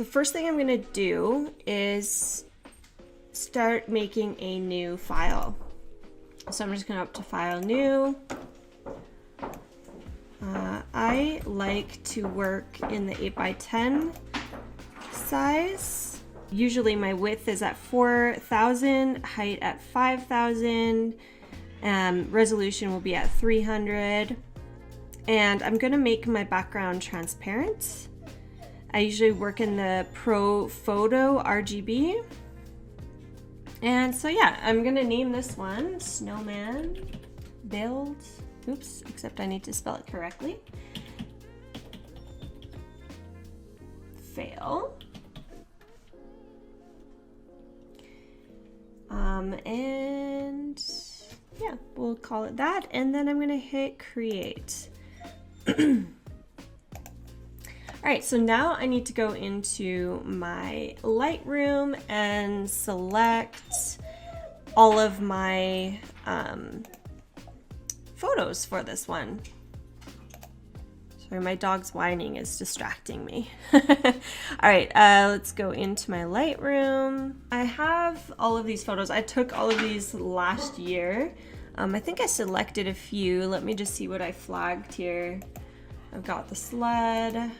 the first thing I'm gonna do is start making a new file. So I'm just gonna up to File, New. I like to work in the 8x10 size. Usually my width is at 4,000, height at 5,000, resolution will be at 300. And I'm gonna make my background transparent. I usually work in the Pro Photo RGB. And so yeah, I'm gonna name this one Snowman Build. Oops, except I need to spell it correctly. Fail. And yeah, we'll call it that. And then I'm gonna hit create. All right, so now I need to go into my Lightroom and select all of my photos for this one. Sorry, my dog's whining is distracting me. All right, let's go into my Lightroom. I have all of these photos. I took all of these last year. I think I selected a few. Let me just see what I flagged here. I've got the sled,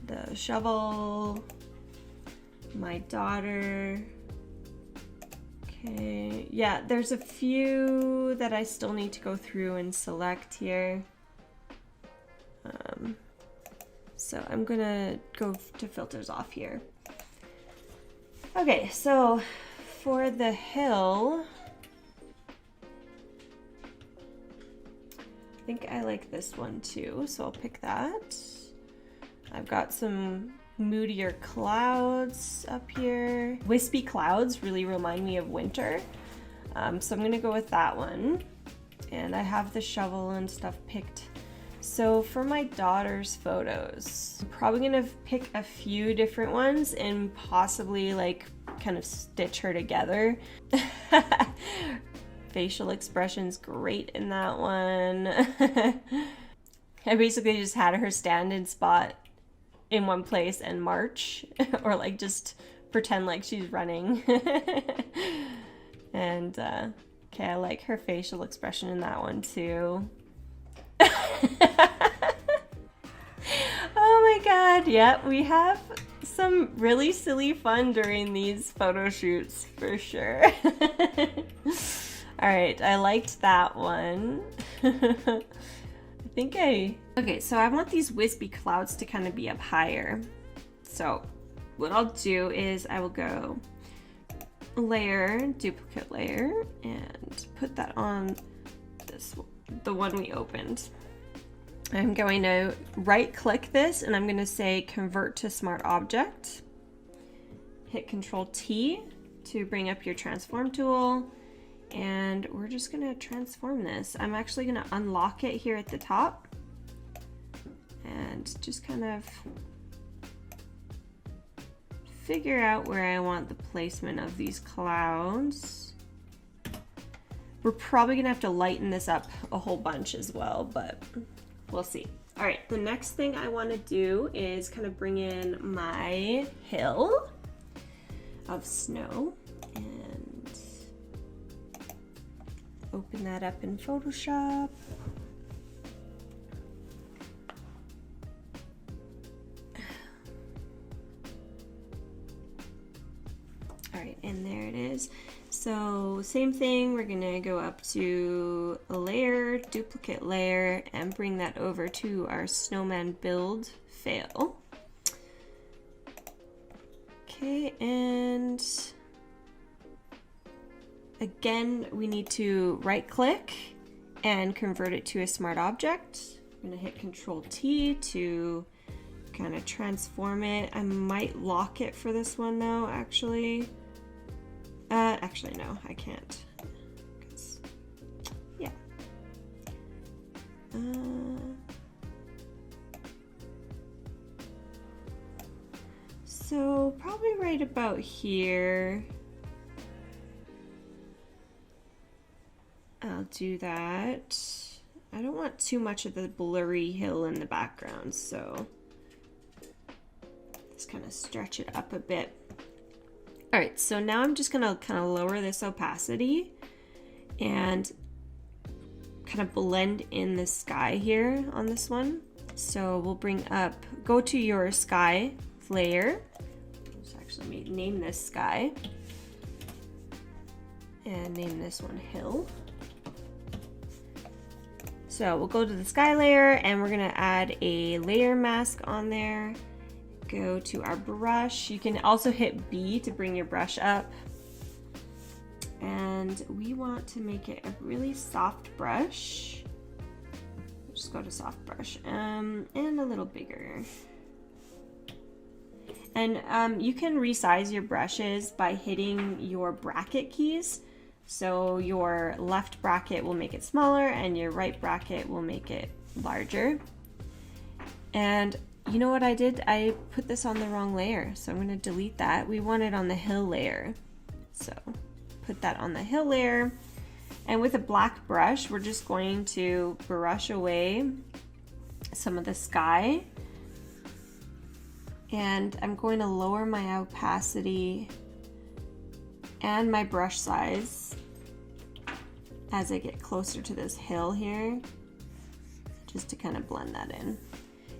the shovel, my daughter. Okay, yeah, there's a few that I still need to go through and select here. So I'm gonna go to filters off here. Okay, so for the hill, I think I like this one too, so I'll pick that. I've got some moodier clouds up here. Wispy clouds really remind me of winter. So I'm gonna go with that one. And I have the shovel and stuff picked. So for my daughter's photos, I'm probably gonna pick a few different ones and possibly like kind of stitch her together. Facial expression's great in that one. I basically just had her stand in spot in one place and march, or like just pretend like she's running. And okay, I like her facial expression in that one too. Oh my god, yeah, we have some really silly fun during these photo shoots for sure. All right, I liked that one. Okay, so I want these wispy clouds to kind of be up higher. So what I'll do is I will go layer, duplicate layer, and put that on this, the one we opened. I'm going to right click this and I'm going to say convert to smart object. Hit Control T to bring up your transform tool. And we're just gonna transform this. I'm actually gonna unlock it here at the top and just kind of figure out where I want the placement of these clouds. We're probably gonna have to lighten this up a whole bunch as well, but we'll see. All right, the next thing I wanna do is kind of bring in my hill of snow. Open that up in Photoshop. All right, and there it is. So same thing, we're gonna go up to a layer, duplicate layer, and bring that over to our snowman build fail. Okay, and again, we need to right click and convert it to a smart object. I'm gonna hit Control T to kind of transform it. I might lock it for this one though, actually. Actually no, I can't. Yeah. So probably right about here. I'll do that. I don't want too much of the blurry hill in the background, so this kind of stretch it up a bit. All right, so now I'm just gonna kind of lower this opacity and kind of blend in the sky here on this one. So we'll bring up, go to your sky layer. Let's actually name this sky. And name this one hill. So we'll go to the sky layer and we're gonna add a layer mask on there. Go to our brush. You can also hit B to bring your brush up. And we want to make it a really soft brush. Just go to soft brush and a little bigger. And you can resize your brushes by hitting your bracket keys. So your left bracket will make it smaller and your right bracket will make it larger. And you know what I did? I put this on the wrong layer, so I'm going to delete that. We want it on the hill layer. So put that on the hill layer. And with a black brush, we're just going to brush away some of the sky. And I'm going to lower my opacity and my brush size as I get closer to this hill here, just to kind of blend that in.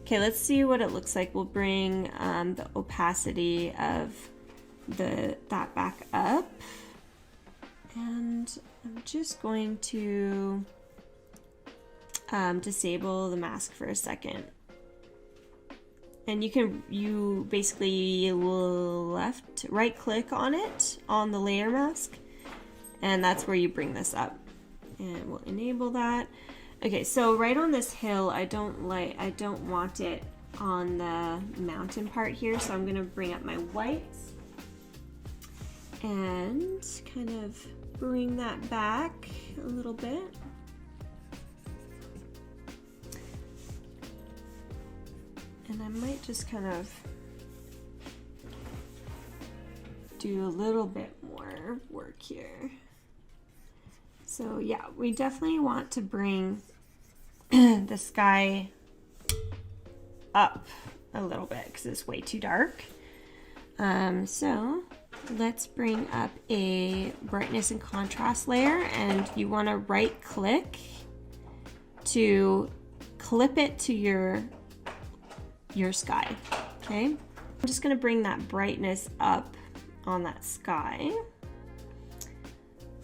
Okay, let's see what it looks like. We'll bring the opacity of that back up. And I'm just going to disable the mask for a second. And you basically right click on it on the layer mask, and that's where you bring this up. And we'll enable that. Okay, so right on this hill, I don't want it on the mountain part here, so I'm gonna bring up my whites and kind of bring that back a little bit. And I might just kind of do a little bit more work here. So yeah, we definitely want to bring the sky up a little bit because it's way too dark. So let's bring up a brightness and contrast layer, and you want to right click to clip it to your sky. Okay, I'm just going to bring that brightness up on that sky.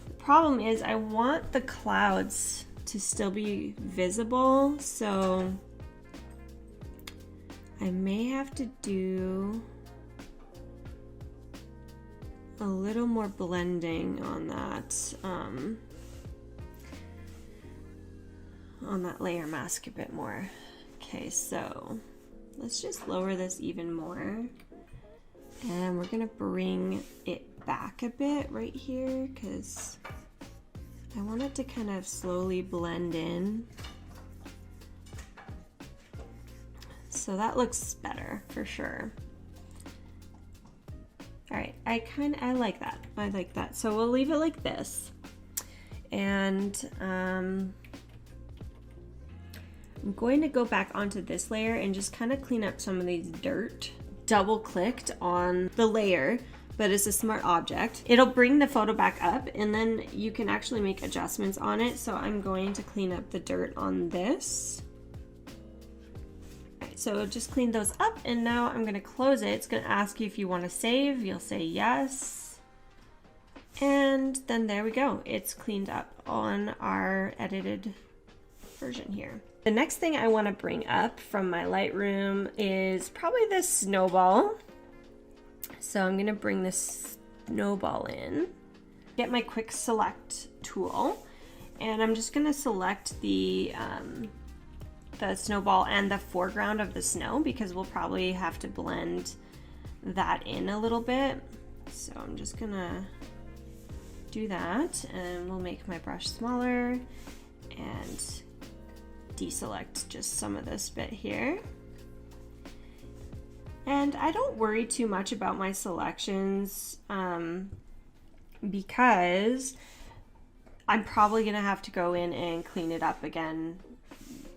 The problem is I want the clouds to still be visible, so I may have to do a little more blending on that layer mask a bit more. Okay, so let's just lower this even more, and we're gonna bring it back a bit right here because I want it to kind of slowly blend in. So that looks better for sure. All right, I like that. I like that. So we'll leave it like this. And I'm going to go back onto this layer and just kind of clean up some of these dirt. Double clicked on the layer, but it's a smart object. It'll bring the photo back up and then you can actually make adjustments on it. So I'm going to clean up the dirt on this. So just clean those up, and now I'm gonna close it. It's gonna ask you if you wanna save. You'll say yes. And then there we go. It's cleaned up on our edited version here. The next thing I wanna bring up from my Lightroom is probably this snowball. So I'm gonna bring this snowball in. Get my quick select tool, and I'm just gonna select the snowball and the foreground of the snow because we'll probably have to blend that in a little bit. So I'm just gonna do that, and we'll make my brush smaller and deselect just some of this bit here. And I don't worry too much about my selections because I'm probably gonna have to go in and clean it up again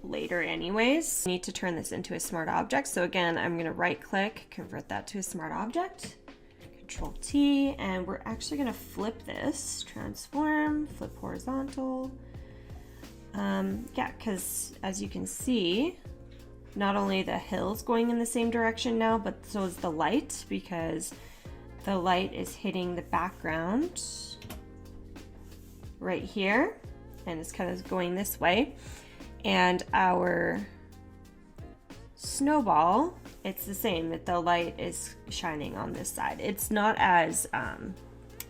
later anyways. I need to turn this into a smart object. So again, I'm gonna right click, convert that to a smart object, Control T, and we're actually gonna flip this, transform, flip horizontal. Yeah, because as you can see, not only the hill's going in the same direction now, but so is the light, because the light is hitting the background right here, and it's kind of going this way. And our snowball, it's the same, that the light is shining on this side. It's not as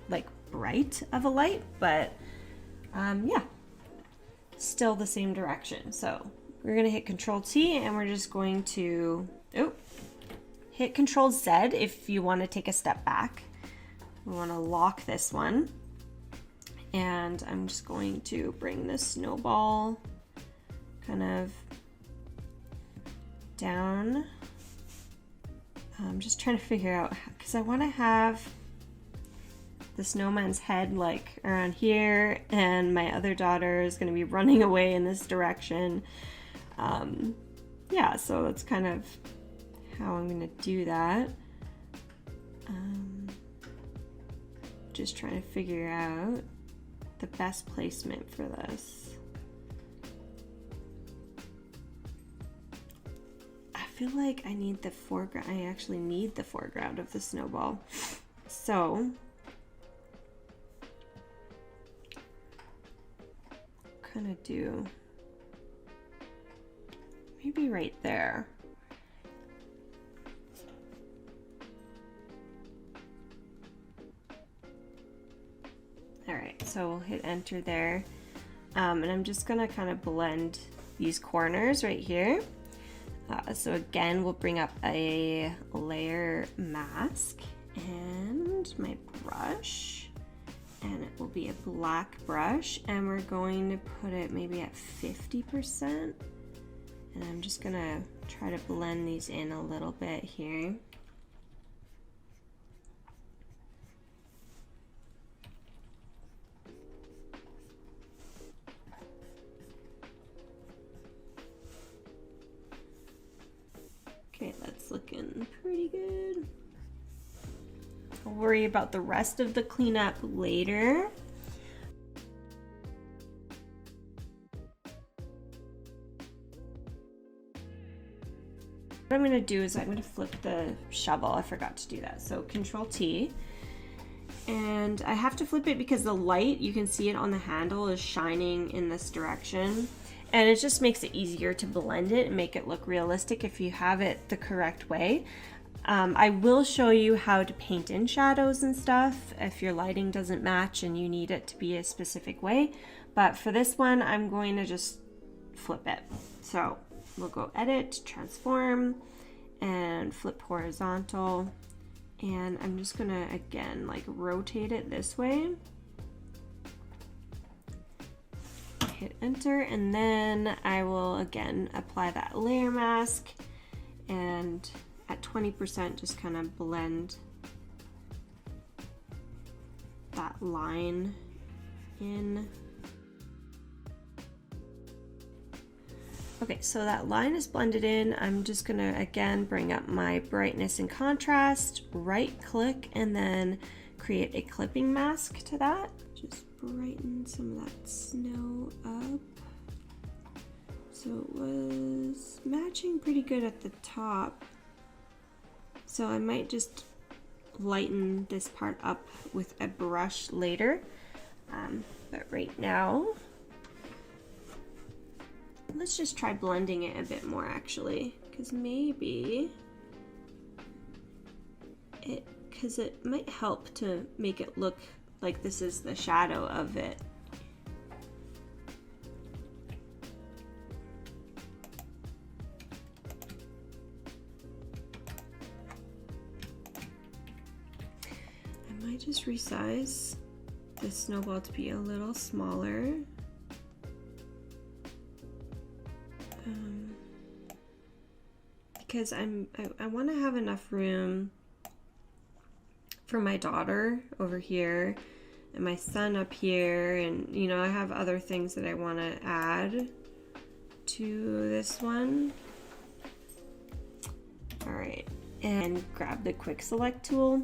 like bright of a light, but yeah, still the same direction. So we're gonna hit Control T, and we're just going to hit Control Z if you want to take a step back. We want to lock this one, and I'm just going to bring this snowball kind of down. I'm just trying to figure out, because I want to have the snowman's head like around here, and my other daughter is going to be running away in this direction. Yeah, so that's kind of how I'm going to do that. Just trying to figure out the best placement for this. I feel like I need the foreground. I actually need the foreground of the snowball. So kind of do maybe right there. All right, so we'll hit enter there. And I'm just gonna kind of blend these corners right here. So again, we'll bring up a layer mask and my brush, and it will be a black brush, and we're going to put it maybe at 50%. And I'm just gonna try to blend these in a little bit here. Okay, that's looking pretty good. I'll worry about the rest of the cleanup later. What I'm going to do is I'm going to flip the shovel. I forgot to do that. So Control T. And I have to flip it because the light, you can see it on the handle, is shining in this direction. And it just makes it easier to blend it and make it look realistic if you have it the correct way. I will show you how to paint in shadows and stuff if your lighting doesn't match and you need it to be a specific way. But for this one, I'm going to just flip it. So we'll go Edit, Transform, and Flip Horizontal. And I'm just gonna, again, like rotate it this way. Hit enter, and then I will again apply that layer mask, and at 20% just kind of blend that line in. Okay, so that line is blended in. I'm just gonna again bring up my brightness and contrast, right click, and then create a clipping mask to that. Just brighten some of that snow up. So it was matching pretty good at the top. So I might just lighten this part up with a brush later. But right now, let's just try blending it a bit more actually, because maybe it might help to make it look like this is the shadow of it. I might just resize this snowball to be a little smaller. Because I want to have enough room for my daughter over here and my son up here, and you know, I have other things that I want to add to this one. All right, and grab the quick select tool.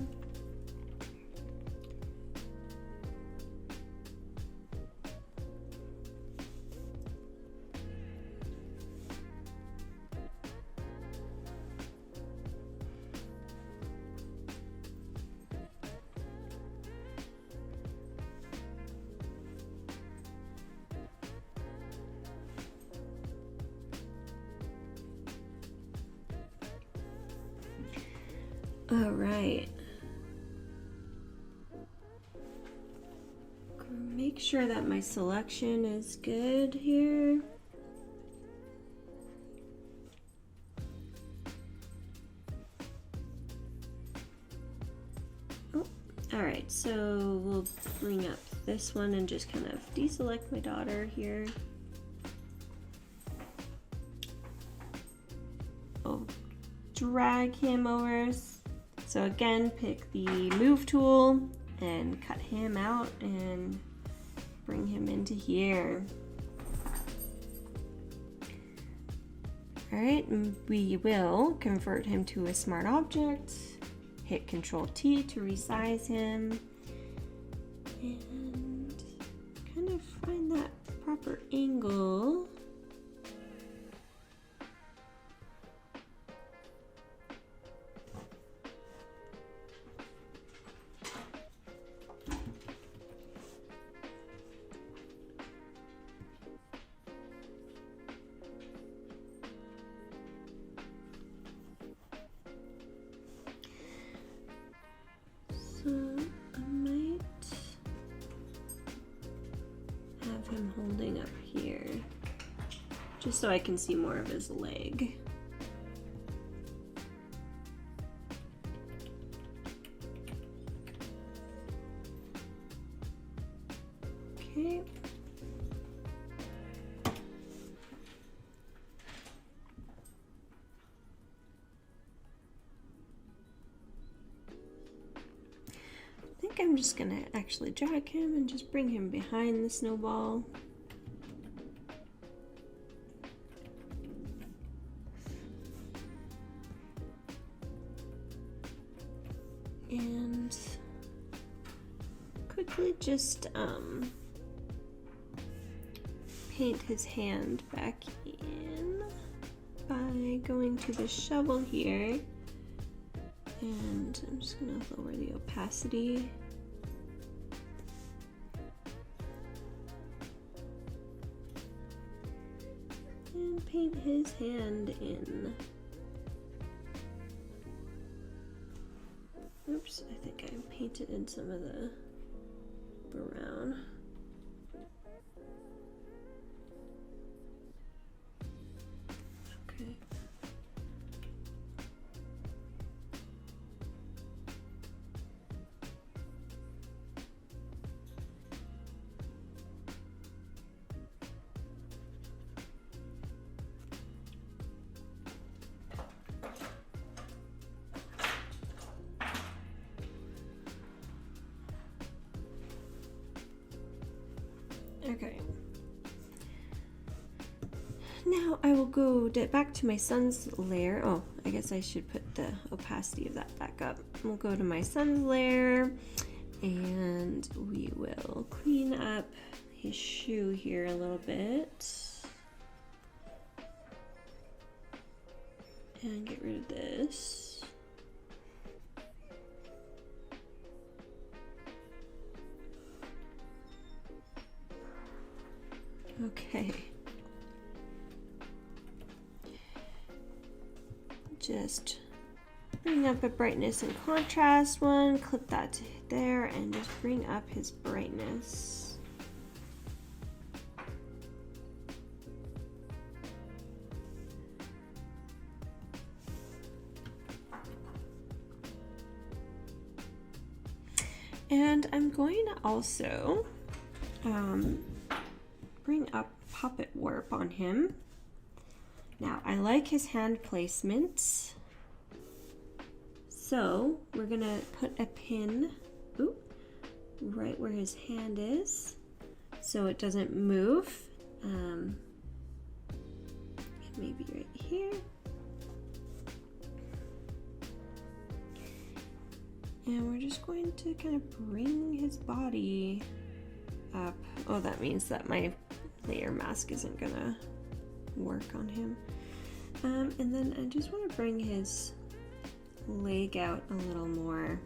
All right. Make sure that my selection is good here. Oh, all right, so we'll bring up this one and just kind of deselect my daughter here. I'll drag him over. So again, pick the move tool and cut him out and bring him into here. All right, we will convert him to a smart object. Hit Control T to resize him. And kind of find that proper angle. So I might have him holding up here, just so I can see more of his leg. Okay. I'm just gonna actually drag him and just bring him behind the snowball. And quickly just paint his hand back in by going to the shovel here. And I'm just gonna lower the opacity. And paint his hand in. Oops, I think I painted in some of the brown. Okay. Okay. Now I will go back to my sun's layer. Oh, I guess I should put the opacity of that back up. We'll go to my sun's layer and we will clean up his shoe here a little bit. And get rid of this. Okay. Just bring up a brightness and contrast one, clip that to there, and just bring up his brightness. And I'm going to also bring up Puppet Warp on him. Now, I like his hand placement, so we're gonna put a pin right where his hand is so it doesn't move. maybe right here. And we're just going to kind of bring his body up. Oh, that means that my layer mask isn't gonna work on him. And then I just want to bring his leg out a little more.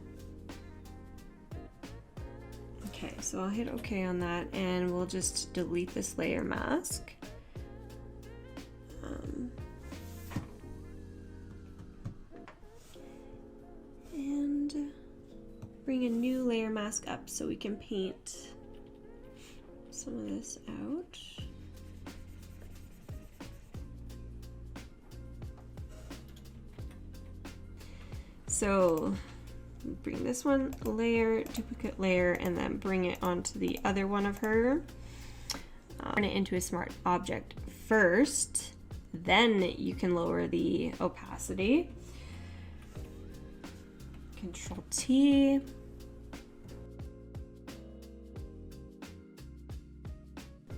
Okay, so I'll hit OK on that, and we'll just delete this layer mask. And bring a new layer mask up so we can paint some of this out. So bring this one layer, duplicate layer, and then bring it onto the other one of her. Turn it into a smart object first, then you can lower the opacity. Control T.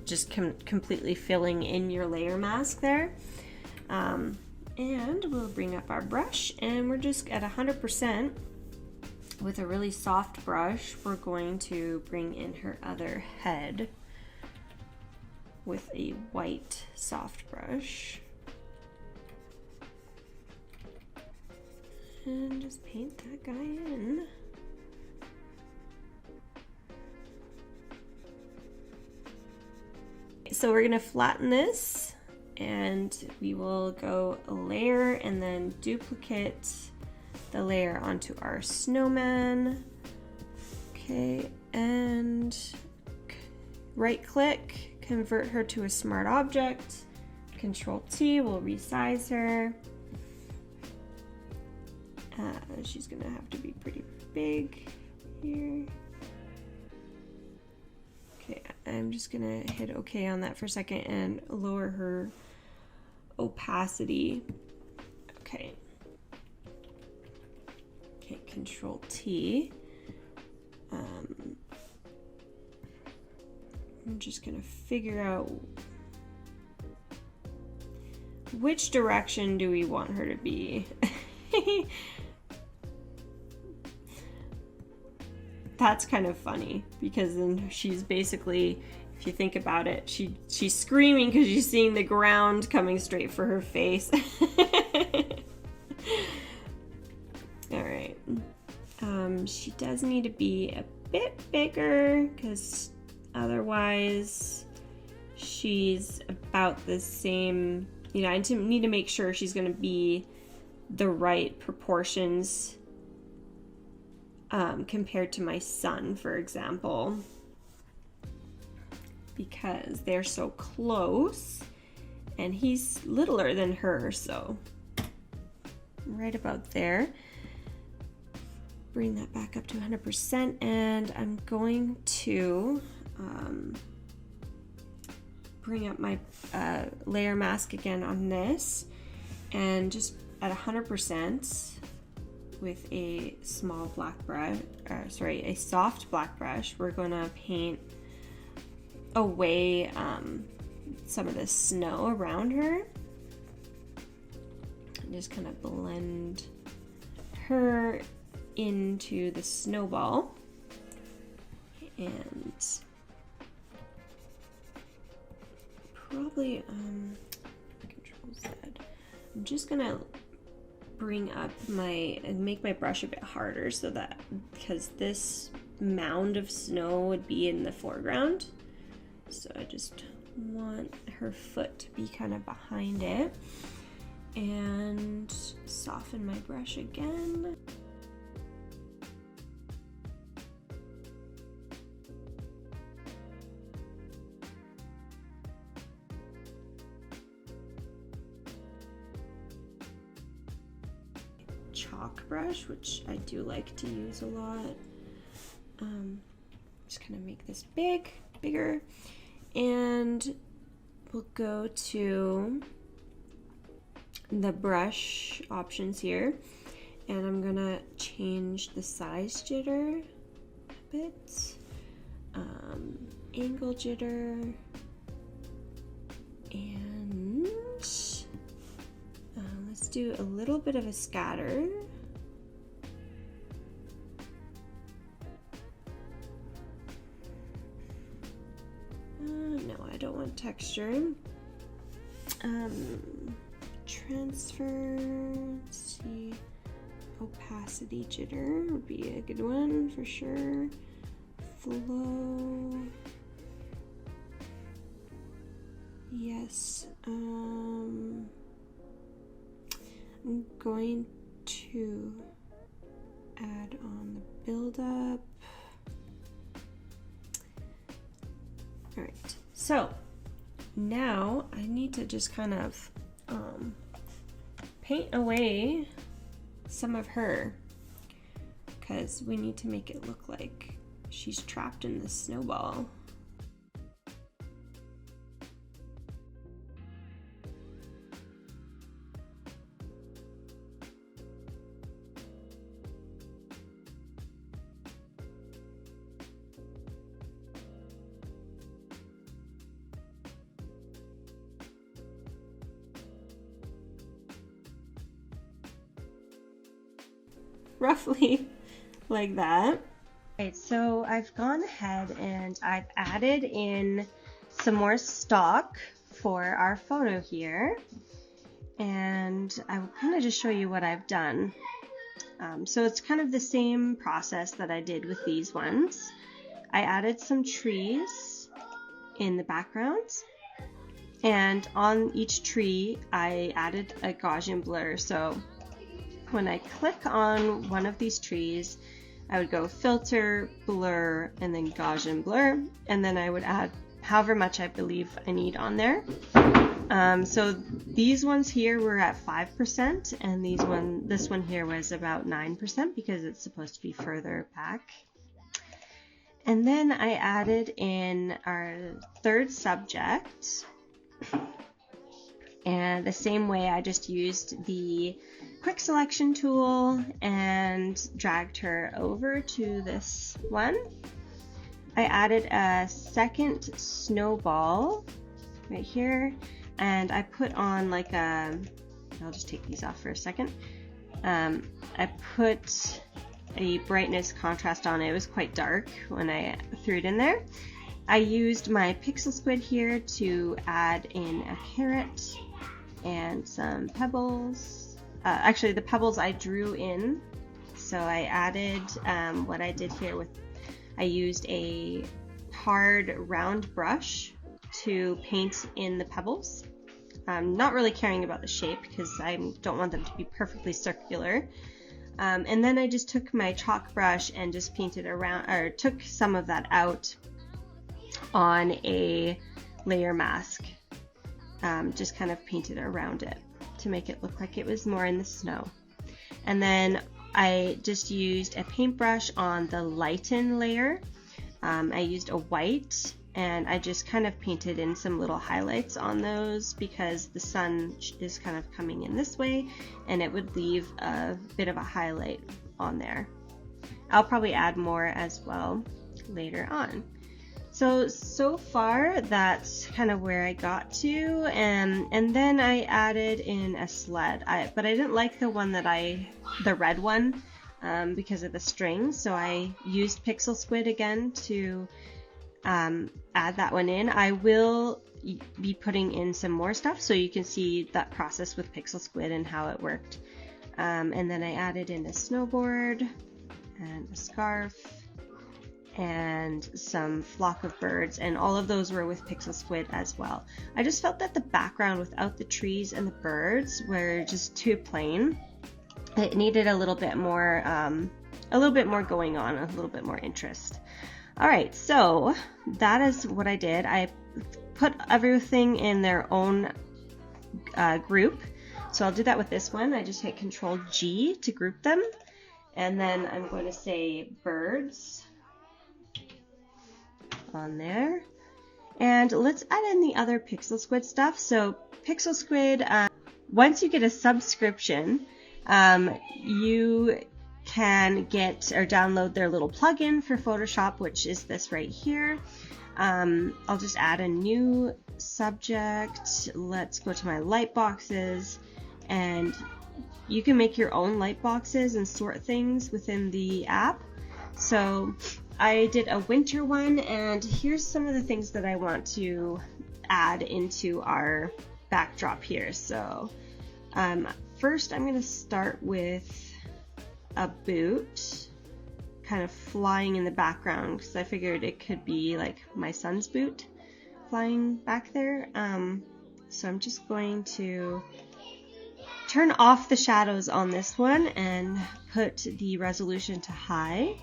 Just completely filling in your layer mask there. And we'll bring up our brush, and we're just at 100%. With a really soft brush, we're going to bring in her other head with a white soft brush. And just paint that guy in. So we're gonna flatten this, and we will go layer and then duplicate the layer onto our snowman. Okay, and right click, convert her to a smart object. Control T will resize her. She's gonna have to be pretty big here. Okay, I'm just gonna hit OK on that for a second and lower her opacity. Okay. Okay, Control T. I'm just gonna figure out which direction do we want her to be. That's kind of funny, because then she's basically, if you think about it, she's screaming because she's seeing the ground coming straight for her face. All right. She does need to be a bit bigger, because otherwise she's about the same. You know, I need to make sure she's going to be the right proportions compared to my son, for example, because they're so close and he's littler than her, so right about there. Bring that back up to 100%, and I'm going to bring up my layer mask again on this, and just at 100% with a small black brush, a soft black brush, we're gonna paint away some of the snow around her. And just kind of blend her into the snowball. And probably Control Z. I'm just gonna bring up make my brush a bit harder, so that, because this mound of snow would be in the foreground, so I just want her foot to be kind of behind it. And soften my brush again. Chalk brush, which I do like to use a lot. Just kind of make this bigger, and we'll go to the brush options here, and I'm gonna change the size jitter a bit, angle jitter, and Let's do a little bit of a scatter. No, I don't want texture. Transfer, let's see, opacity jitter would be a good one for sure. Flow, yes. I'm going to add on the buildup. All right, so now I need to just kind of paint away some of her, because we need to make it look like she's trapped in this snowball. Roughly like that. Okay, so I've gone ahead and I've added in some more stock for our photo here, and I will kind of just show you what I've done. So it's kind of the same process that I did with these ones. I added some trees in the background, and on each tree I added a Gaussian blur. So when I click on one of these trees, I would go filter, blur, and then Gaussian blur, and then I would add however much I believe I need on there. So these ones here were at 5%, and this one here was about 9% because it's supposed to be further back. And then I added in our third subject, and the same way I just used the quick selection tool and dragged her over to this one. I added a second snowball right here, and I put on like a, I'll just take these off for a second. I put a brightness contrast on it. It was quite dark when I threw it in there. I used my pixel squid here to add in a carrot and some pebbles. Actually, the pebbles I drew in. So I added what I did here with, I used a hard round brush to paint in the pebbles. I'm not really caring about the shape because I don't want them to be perfectly circular. And then I just took my chalk brush and just painted around, or took some of that out on a layer mask. Just kind of painted around it to make it look like it was more in the snow. And then I just used a paintbrush on the lighten layer. I used a white, and I just kind of painted in some little highlights on those because the sun is kind of coming in this way, and it would leave a bit of a highlight on there. I'll probably add more as well later on. So far that's kind of where I got to, and then I added in a sled, but I didn't like the one that the red one, because of the string, so I used pixel squid again to add that one in. I will be putting in some more stuff so you can see that process with pixel squid and how it worked. And then I added in a snowboard and a scarf and some flock of birds, and all of those were with pixel squid as well. I just felt that the background without the trees and the birds were just too plain. It needed a little bit more going on, a little bit more interest. All right, so that is what I did. I put everything in their own group. So I'll do that with this one. I just hit Control G to group them, and then I'm going to say birds on there. And let's add in the other pixel squid stuff. So pixel squid, once you get a subscription, you can get or download their little plugin for Photoshop, which is this right here. I'll just add a new subject. Let's go to my light boxes, and you can make your own light boxes and sort things within the app. So I did a winter one, and here's some of the things that I want to add into our backdrop here. So first I'm going to start with a boot kind of flying in the background, because I figured it could be like my son's boot flying back there. So I'm just going to turn off the shadows on this one and put the resolution to high,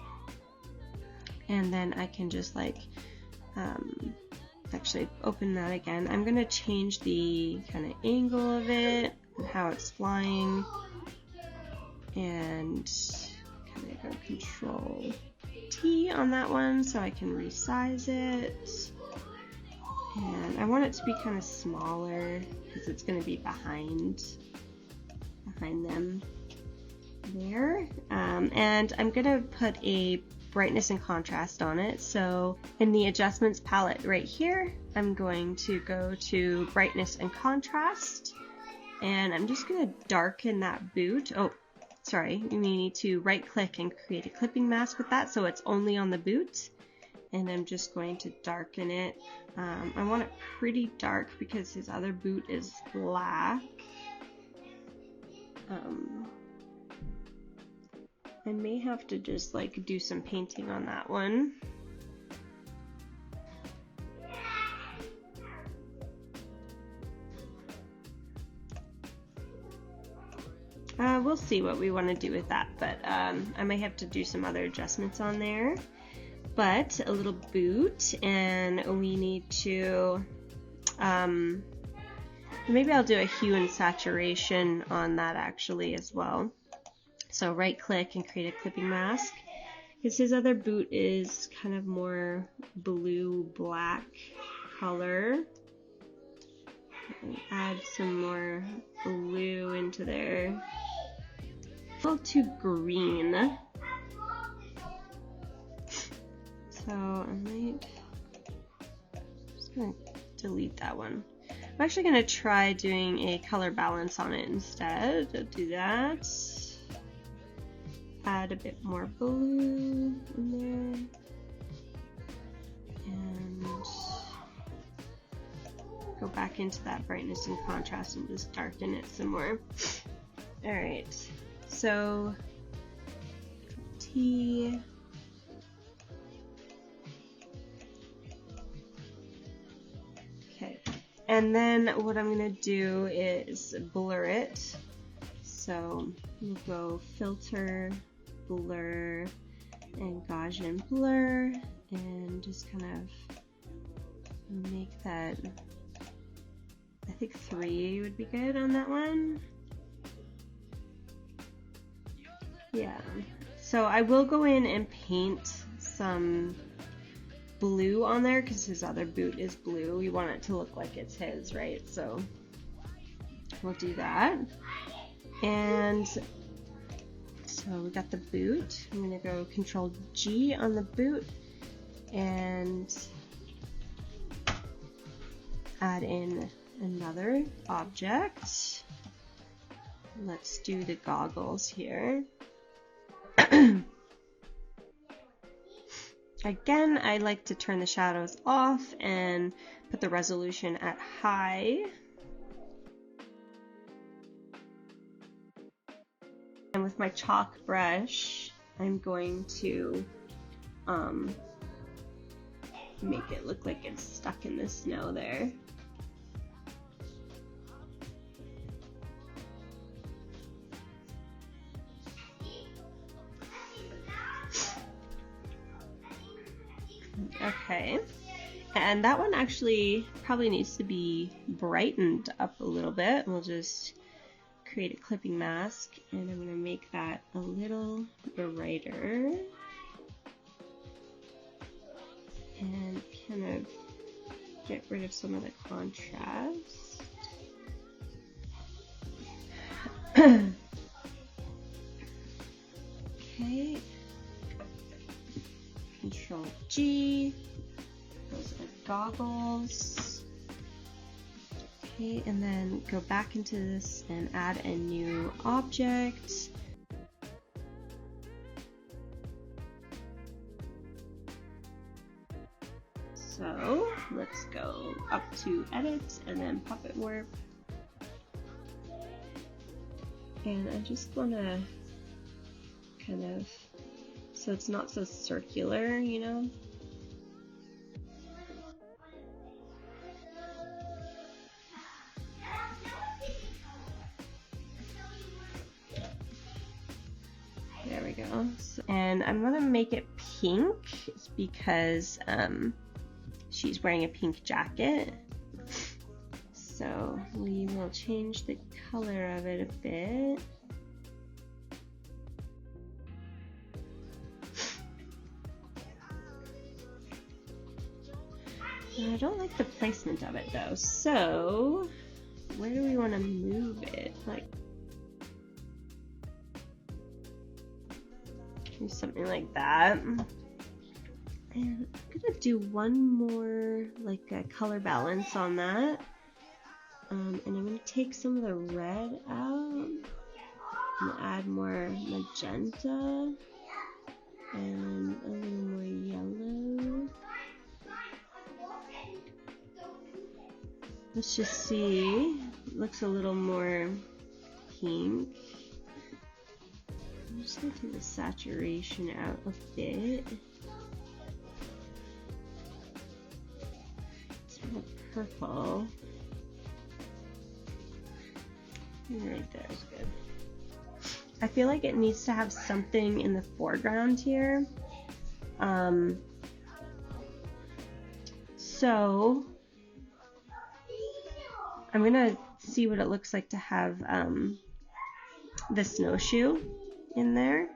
and then I can just like actually open that again. I'm gonna change the kind of angle of it and how it's flying, and kind of go Control T on that one so I can resize it. And I want it to be kind of smaller because it's going to be behind them there. And I'm going to put a brightness and contrast on it. So in the adjustments palette right here, I'm going to go to brightness and contrast, and I'm just going to darken that boot. Oh, sorry, you need to right click and create a clipping mask with that so it's only on the boot. And I'm just going to darken it. I want it pretty dark because his other boot is black. I may have to just like do some painting on that one. We'll see what we want to do with that, but I might have to do some other adjustments on there. But a little boot, and we need to maybe I'll do a hue and saturation on that actually as well. So right click and create a clipping mask, because his other boot is kind of more blue black color. And add some more blue into there. A little too green. So I'm just gonna delete that one. I'm actually gonna try doing a color balance on it instead. I'll do that. Add a bit more blue in there. And go back into that brightness and contrast and just darken it some more. Alright, so T. And then what I'm going to do is blur it. So we'll go Filter, Blur, and Gaussian Blur, and just kind of make that, I think 3 would be good on that one. Yeah. So I will go in and paint some blue on there because his other boot is blue. We want it to look like it's his, right? So we'll do that. And so we got the boot. I'm gonna go Control G on the boot and add in another object. Let's do the goggles here. Again, I like to turn the shadows off and put the resolution at high. And with my chalk brush, I'm going to make it look like it's stuck in the snow there. Okay, and that one actually probably needs to be brightened up a little bit. We'll just create a clipping mask, and I'm going to make that a little brighter and kind of get rid of some of the contrast. Okay. Control G, those are goggles. Okay, and then go back into this and add a new object. So let's go up to edit and then puppet warp. And I just want to kind of, so it's not so circular, you know? There we go. And I'm gonna make it pink because she's wearing a pink jacket. So we will change the color of it a bit. I don't like the placement of it though. So where do we want to move it? Like, do something like that. And I'm gonna do one more, like a color balance on that. And I'm gonna take some of the red out and add more magenta and a little more yellow. Let's just see. It looks a little more pink. I'm just gonna take the saturation out a bit. It's more purple. Right there is good. I feel like it needs to have something in the foreground here. So I'm gonna see what it looks like to have the snowshoe in there.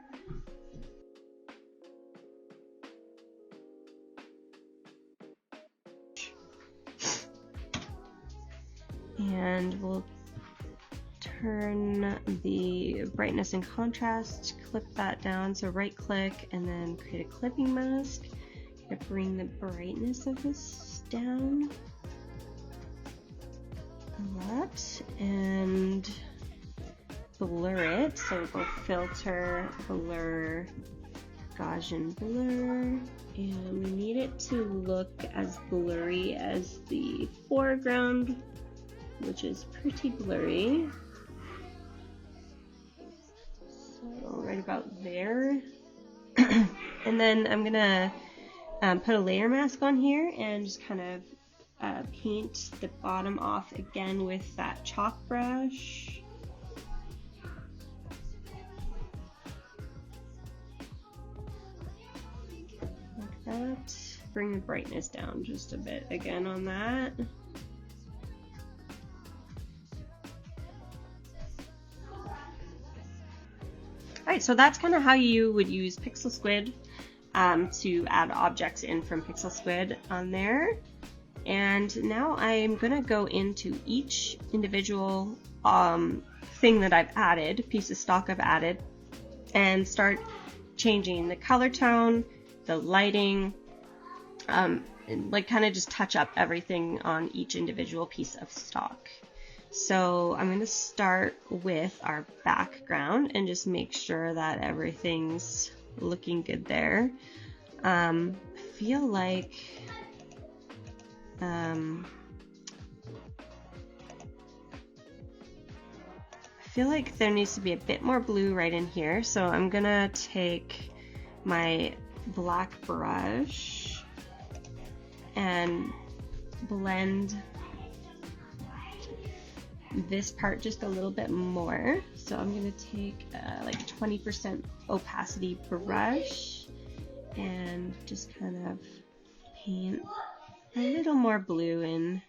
And we'll turn the brightness and contrast, clip that down, so right click and then create a clipping mask. I'm gonna bring the brightness of this down a lot and blur it, so we'll go filter, blur, Gaussian blur, and we need it to look as blurry as the foreground, which is pretty blurry. So right about there. And then I'm gonna put a layer mask on here and just kind of paint the bottom off again with that chalk brush. Like that. Bring the brightness down just a bit again on that. Alright, so that's kind of how you would use Pixel Squid to add objects in from Pixel Squid on there. And now I'm going to go into each individual thing that I've added, piece of stock I've added, and start changing the color tone, the lighting, and like kind of just touch up everything on each individual piece of stock. So I'm going to start with our background and just make sure that everything's looking good there. I feel like there needs to be a bit more blue right in here. So I'm going to take my black brush and blend this part just a little bit more. So I'm going to take like a 20% opacity brush and just kind of paint a little more blue in.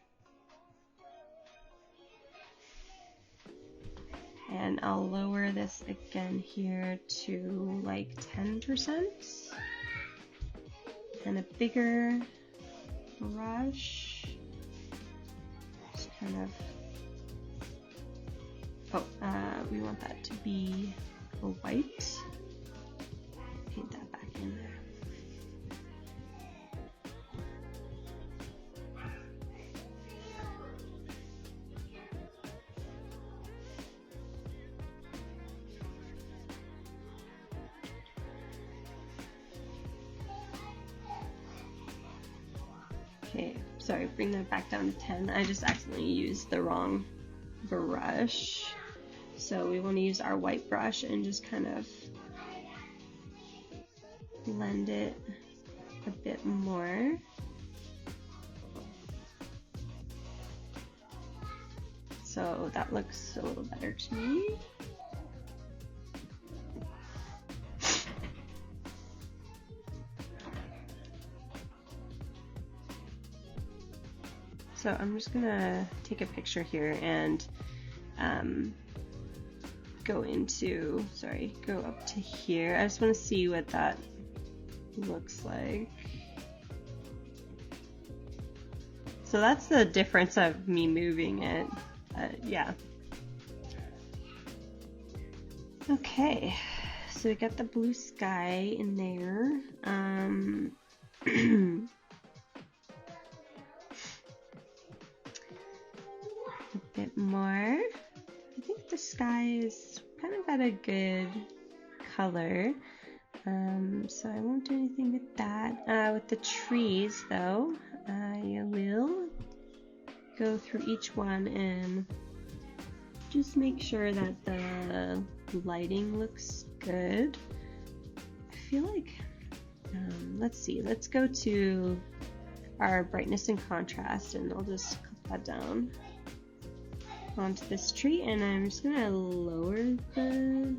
And I'll lower this again here to like 10%. And a bigger brush. Just kind of, we want that to be a white. Paint that back in there. Okay, sorry, bring that back down to 10. I just accidentally used the wrong brush. So we want to use our white brush and just kind of blend it a bit more. So that looks a little better to me. So I'm just gonna take a picture here and go up to here. I just want to see what that looks like. So that's the difference of me moving it. Yeah. Okay, so we got the blue sky in there. A bit more. I think the sky is kind of got a good color. So I won't do anything with that. With the trees though, I will go through each one and just make sure that the lighting looks good. I feel like, let's see, let's go to our brightness and contrast, and I'll just clip that down onto this tree, and I'm just gonna lower the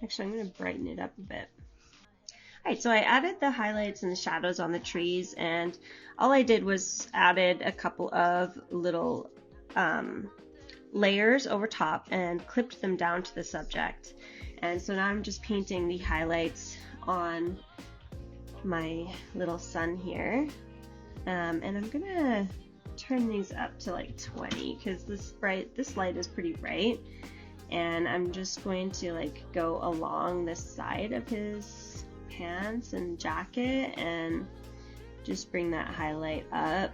actually, I'm gonna brighten it up a bit. Alright, so I added the highlights and the shadows on the trees, and all I did was added a couple of little layers over top and clipped them down to the subject. And so now I'm just painting the highlights on my little sun here. And I'm gonna turn these up to like 20 because this light is pretty bright. And I'm just going to like go along the side of his pants and jacket and just bring that highlight up.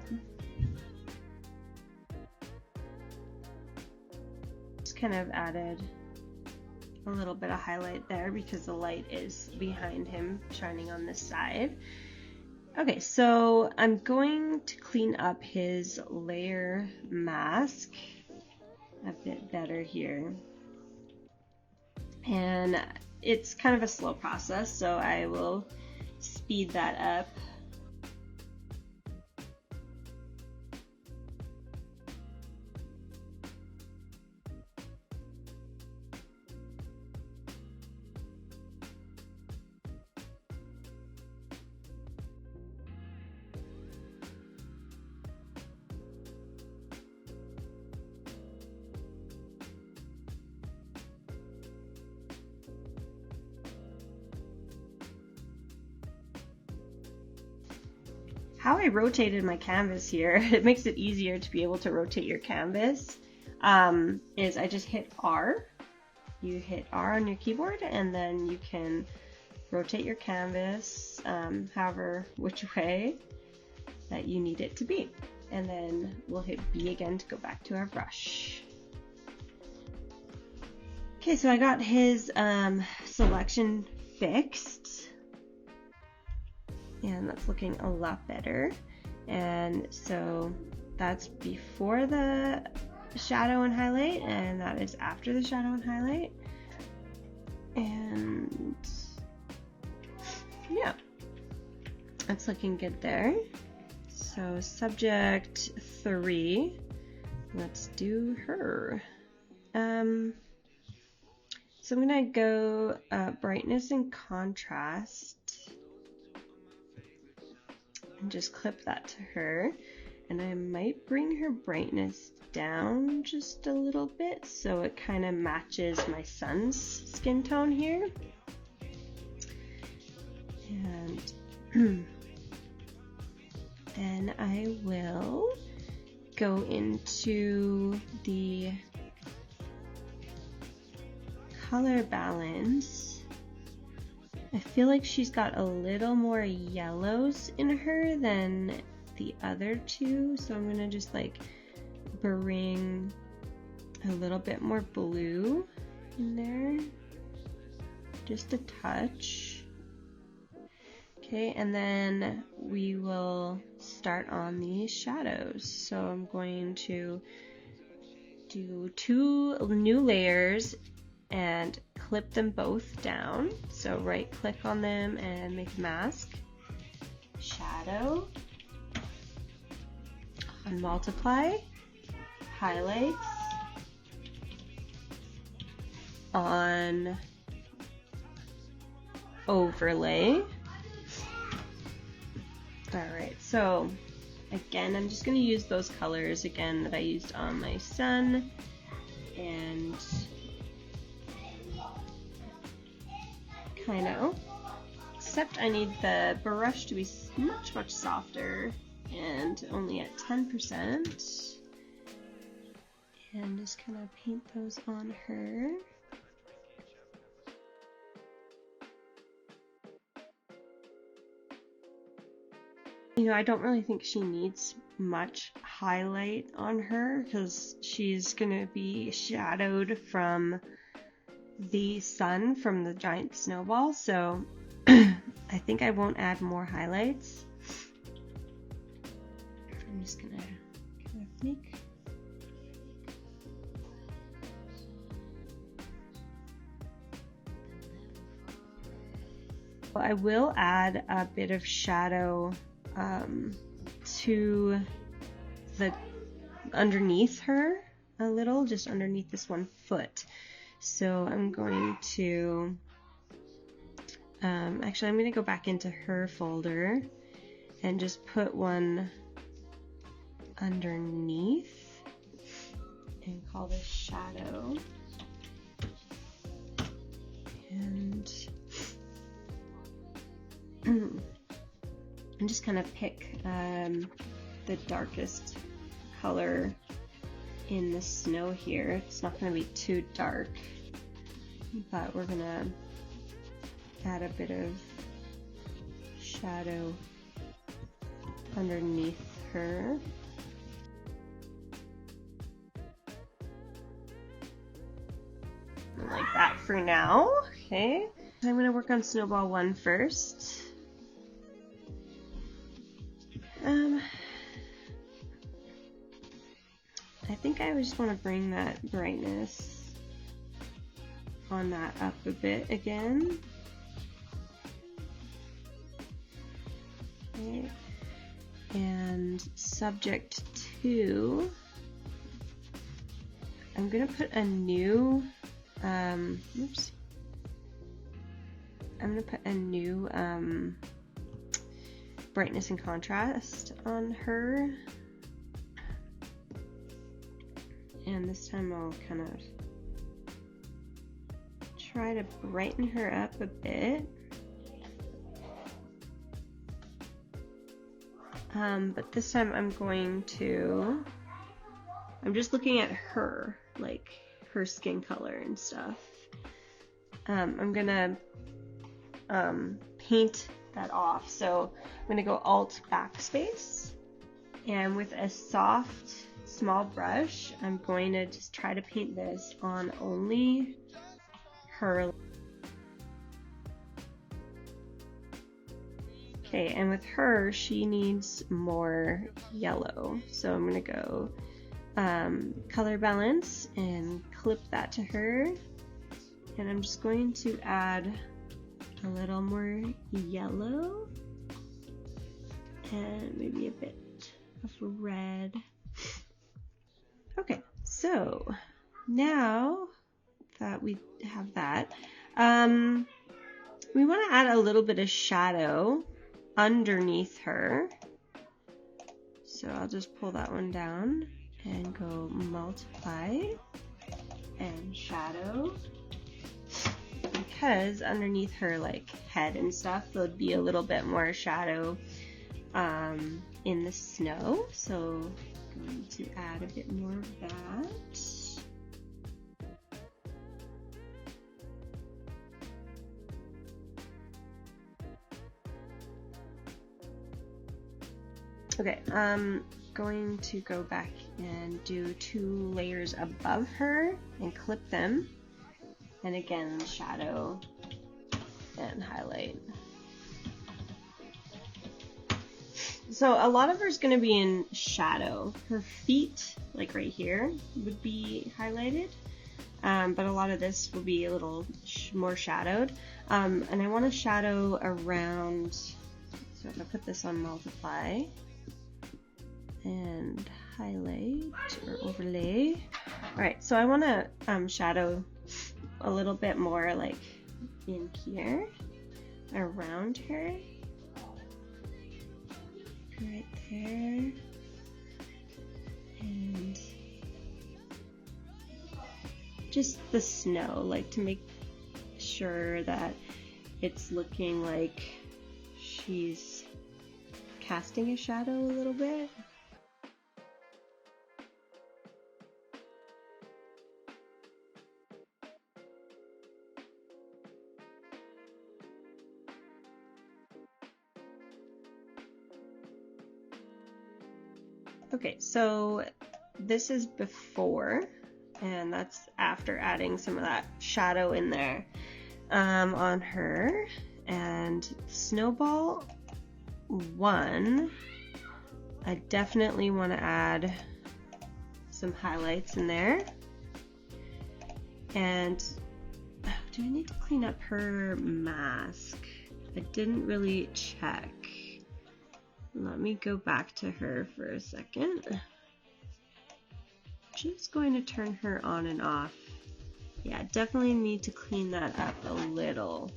Just kind of added a little bit of highlight there because the light is behind him shining on this side. Okay, so I'm going to clean up his layer mask a bit better here. And it's kind of a slow process, so I will speed that up. How I rotated my canvas here, it makes it easier to be able to rotate your canvas, is I just hit R. You hit R on your keyboard and then you can rotate your canvas however which way that you need it to be. And then we'll hit B again to go back to our brush. Okay, so I got his selection fixed. And that's looking a lot better. And so that's before the shadow and highlight, and that is after the shadow and highlight. And yeah, that's looking good there. So subject 3, let's do her. So I'm gonna go brightness and contrast. And just clip that to her, and I might bring her brightness down just a little bit so it kind of matches my son's skin tone here. And then I will go into the color balance. I feel like she's got a little more yellows in her than the other two, so I'm gonna just like bring a little bit more blue in there, just a touch. Okay, and then we will start on the shadows. So I'm going to do 2 new layers and clip them both down. So right click on them and make a mask. Shadow. On multiply. Highlights. On overlay. Alright, so again, I'm just going to use those colors again that I used on my sun, and kind of, except I need the brush to be much softer and only at 10%, and just kind of paint those on her. You know, I don't really think she needs much highlight on her because she's gonna be shadowed from the sun from the giant snowball, so I think I won't add more highlights. I'm just gonna kind of make I will add a bit of shadow to the underneath her a little, just underneath this one foot. So I'm going to actually I'm going to go back into her folder and just put one underneath and call this shadow, and and just kind of pick the darkest color in the snow here. It's not going to be too dark, but we're going to add a bit of shadow underneath her. Like that for now. Okay, I'm going to work on Snowball 1 first. I think I just want to bring that brightness on that up a bit again. Okay. And subject 2, I'm going to put a new, oops. I'm going to put a new brightness and contrast on her. And this time I'll kind of try to brighten her up a bit. But this time I'm just looking at her, like her skin color and stuff. I'm gonna paint that off. So I'm gonna go Alt Backspace, and with a soft small brush, I'm going to just try to paint this on only her. Okay, and with her, she needs more yellow. So I'm gonna go color balance and clip that to her. And I'm just going to add a little more yellow and maybe a bit of red. Okay, so now that we have that, we want to add a little bit of shadow underneath her. So I'll just pull that one down and go multiply and shadow, because underneath her like head and stuff there'll be a little bit more shadow in the snow. So I'm going to add a bit more of that. Okay, I'm going to go back and do 2 layers above her and clip them. And again, shadow and highlight. So a lot of her is going to be in shadow. Her feet, like right here, would be highlighted. But a lot of this will be a little more shadowed. And I want to shadow around, so I'm going to put this on multiply and highlight or overlay. Alright, so I want to shadow a little bit more like in here, around her, right there, and just the snow, like to make sure that it's looking like she's casting a shadow a little bit. Okay, so this is before, and that's after adding some of that shadow in there on her. And Snowball 1, I definitely want to add some highlights in there. And do I need to clean up her mask? I didn't really check. Let me go back to her for a second. Just going to turn her on and off. Yeah, definitely need to clean that up a little.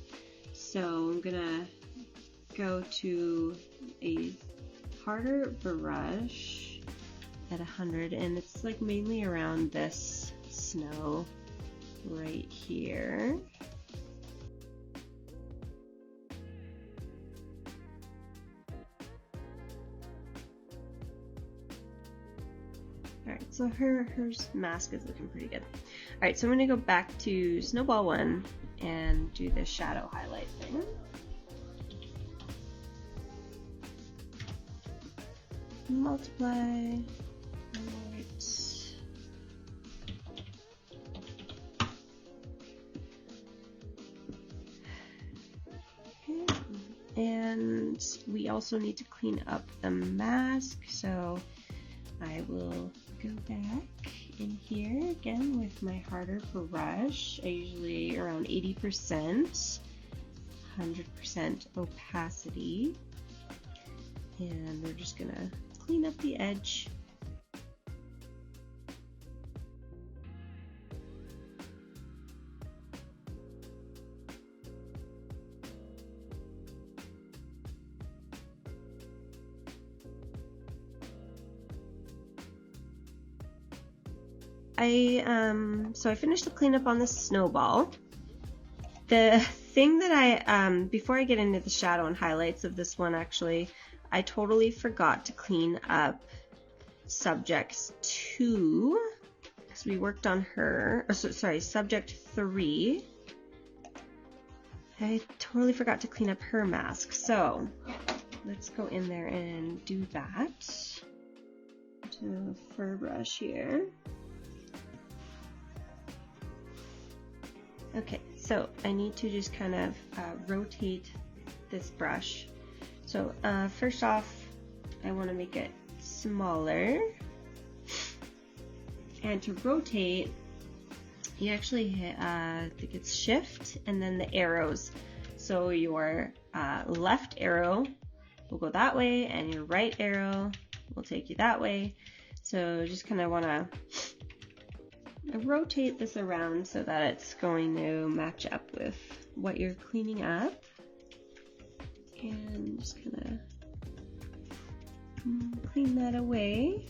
So I'm gonna go to a harder brush at 100, and it's like mainly around this snow right here. Alright, so her mask is looking pretty good. Alright, so I'm going to go back to Snowball 1 and do the shadow highlight thing. Multiply, highlight. Okay. And we also need to clean up the mask, so I will go back in here again with my harder brush. I usually around 80%, 100% opacity, and we're just gonna clean up the edge. So I finished the cleanup on the Snowball. The thing that I, before I get into the shadow and highlights of this one, actually, I totally forgot to clean up subjects 2. So we worked on her, sorry, subject 3. I totally forgot to clean up her mask. So let's go in there and do that. To the fur brush here. Okay, so I need to just kind of rotate this brush. So first off, I want to make it smaller. And to rotate, you actually hit, I think it's shift and then the arrows. So your left arrow will go that way and your right arrow will take you that way. So just kind of want to rotate this around so that it's going to match up with what you're cleaning up. And just kind of clean that away.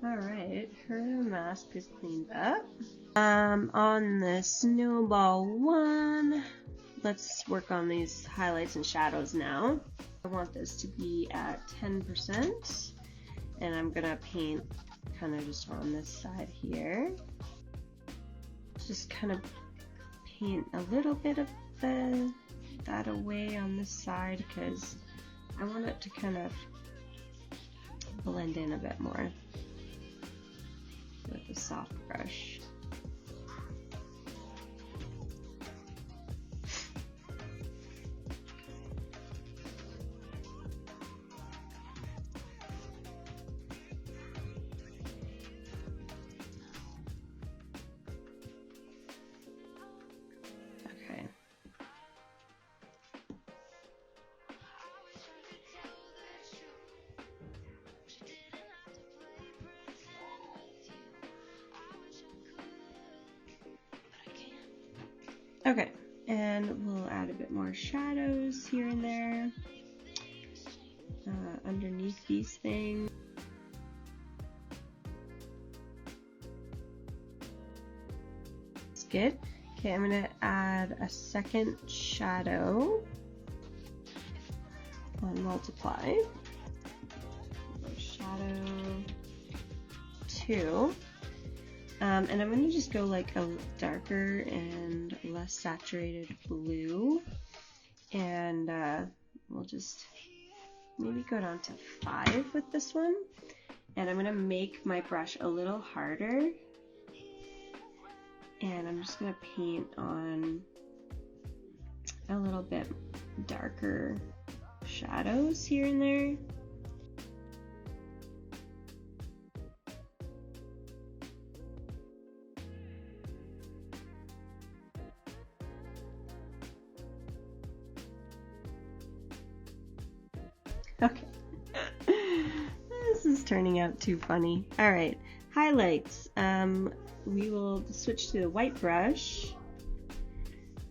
Alright, her mask is cleaned up. On the Snowball 1, let's work on these highlights and shadows now. I want this to be at 10%, and I'm gonna paint kind of just on this side here. Just kind of paint a little bit of that away on this side because I want it to kind of blend in a bit more with a soft brush. Okay. Okay, and we'll add a bit more shadows here and there underneath these things. That's good. Okay, I'm gonna add a second shadow on multiply. Shadow 2. And I'm going to just go like a darker and less saturated blue, and we'll just maybe go down to 5 with this one, and I'm going to make my brush a little harder, and I'm just going to paint on a little bit darker shadows here and there. Okay, this is turning out too funny. All right, highlights. We will switch to the white brush,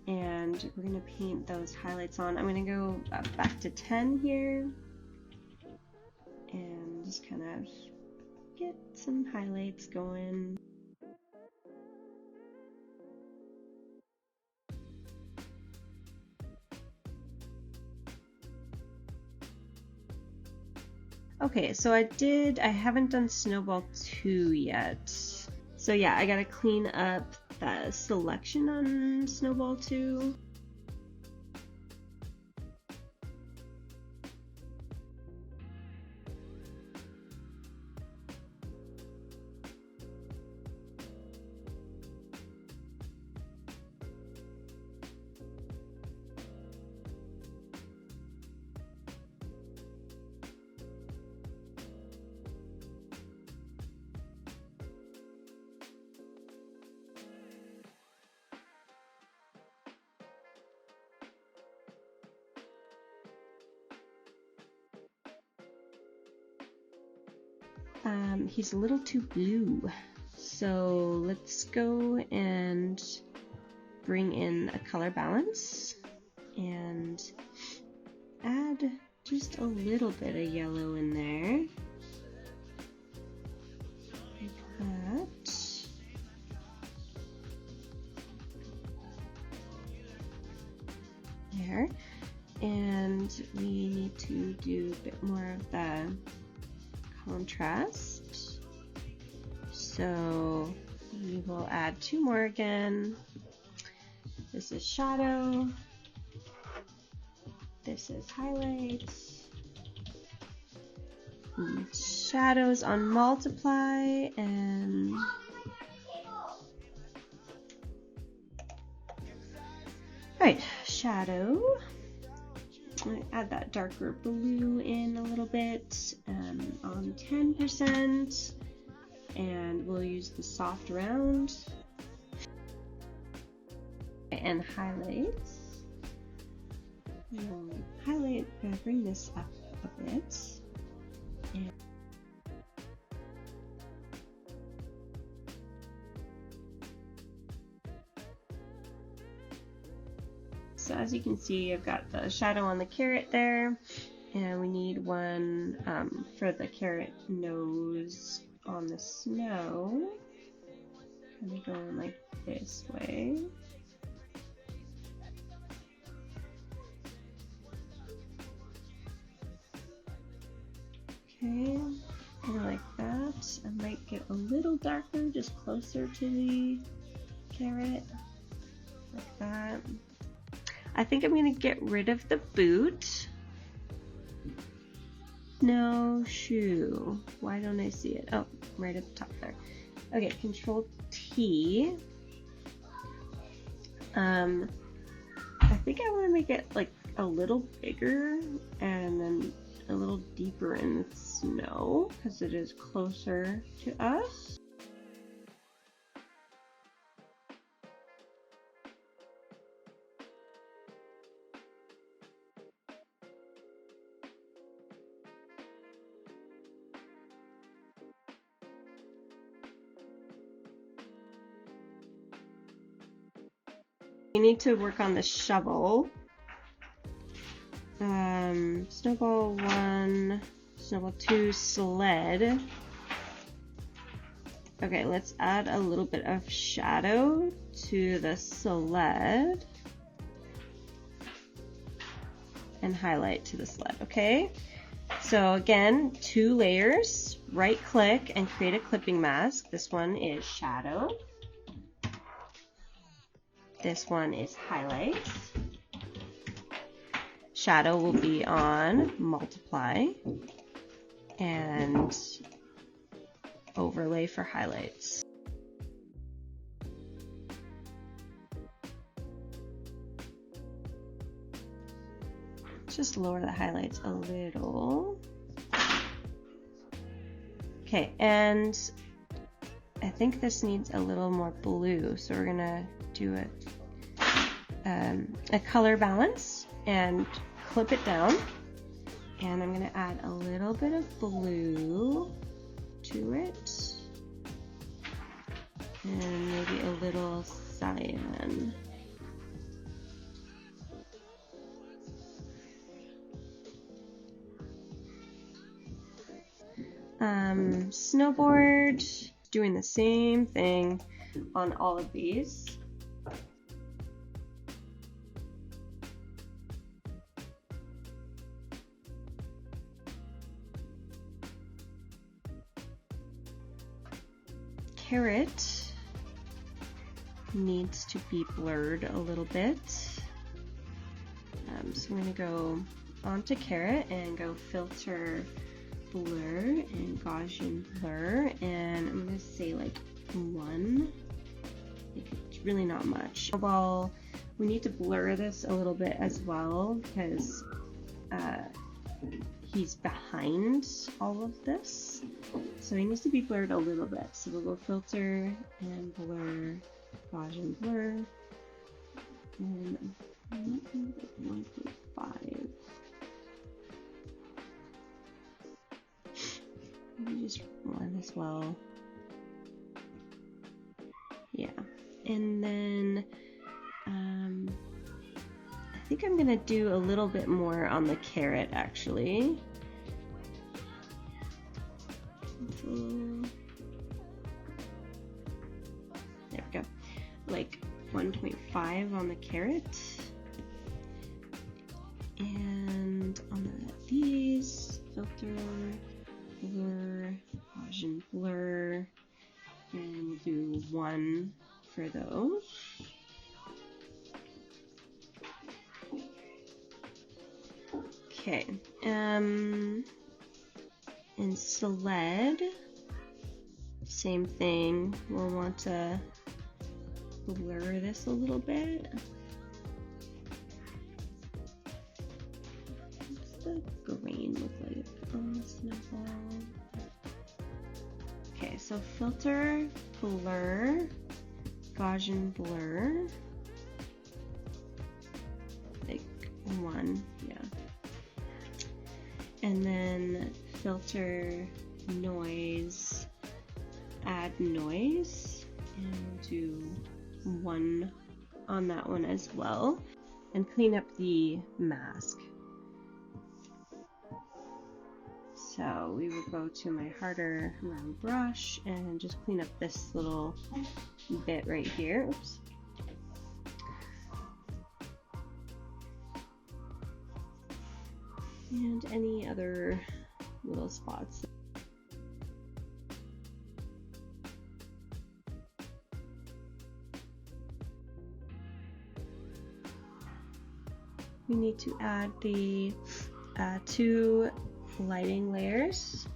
and we're gonna paint those highlights on. I'm gonna go back to 10 here, and just kind of get some highlights going. Okay, so I haven't done Snowball 2 yet. So yeah, I gotta clean up the selection on Snowball 2. He's a little too blue, so let's go and bring in a color balance and add just a little bit of yellow in there, like that. There, and we need to do a bit more of the contrast, so we will add 2 more again. This is shadow, this is highlights, shadows on multiply, and alright, shadow. Add that darker blue in a little bit on 10%, and we'll use the soft round and highlights. Bring this up a bit. And so as you can see, I've got the shadow on the carrot there, and we need one for the carrot nose on the snow. Kind of going like this way. Okay, kind of like that. I might get a little darker, just closer to the carrot, like that. I think I'm gonna get rid of the boot. No shoe. Why don't I see it? Oh, right at the top there. Okay, Control T. I think I want to make it like a little bigger and then a little deeper in the snow because it is closer to us. We need to work on the shovel. Snowball 1, Snowball 2, sled. Okay, let's add a little bit of shadow to the sled and highlight to the sled, okay? So again, 2 layers, right click and create a clipping mask. This one is shadow. This one is highlights. Shadow will be on multiply and overlay for highlights. Just lower the highlights a little. Okay, and I think this needs a little more blue, so we're gonna do a color balance and clip it down, and I'm gonna add a little bit of blue to it and maybe a little cyan. Snowboard, doing the same thing on all of these. Carrot needs to be blurred a little bit. So I'm going to go onto carrot and go filter blur and Gaussian blur, and I'm going to say like 1. It's really not much. Well, we need to blur this a little bit as well because he's behind all of this, so he needs to be blurred a little bit. So we'll go filter and blur, Gaussian blur, and 1.5. Maybe just 1 as well. Yeah, and then I think I'm gonna do a little bit more on the carrot actually. There we go. Like 1.5 on the carrot. And on these, filter, blur, Gaussian blur, and we'll do 1 for those. Okay, and sled, same thing. We'll want to blur this a little bit. What's the grain look like on the snowball? Okay, so filter, blur, Gaussian blur, like 1, yeah. And then filter, noise, add noise, and do 1 on that one as well, and clean up the mask. So we will go to my harder round brush and just clean up this little bit right here. Oops. And any other little spots. We need to add the 2 lighting layers.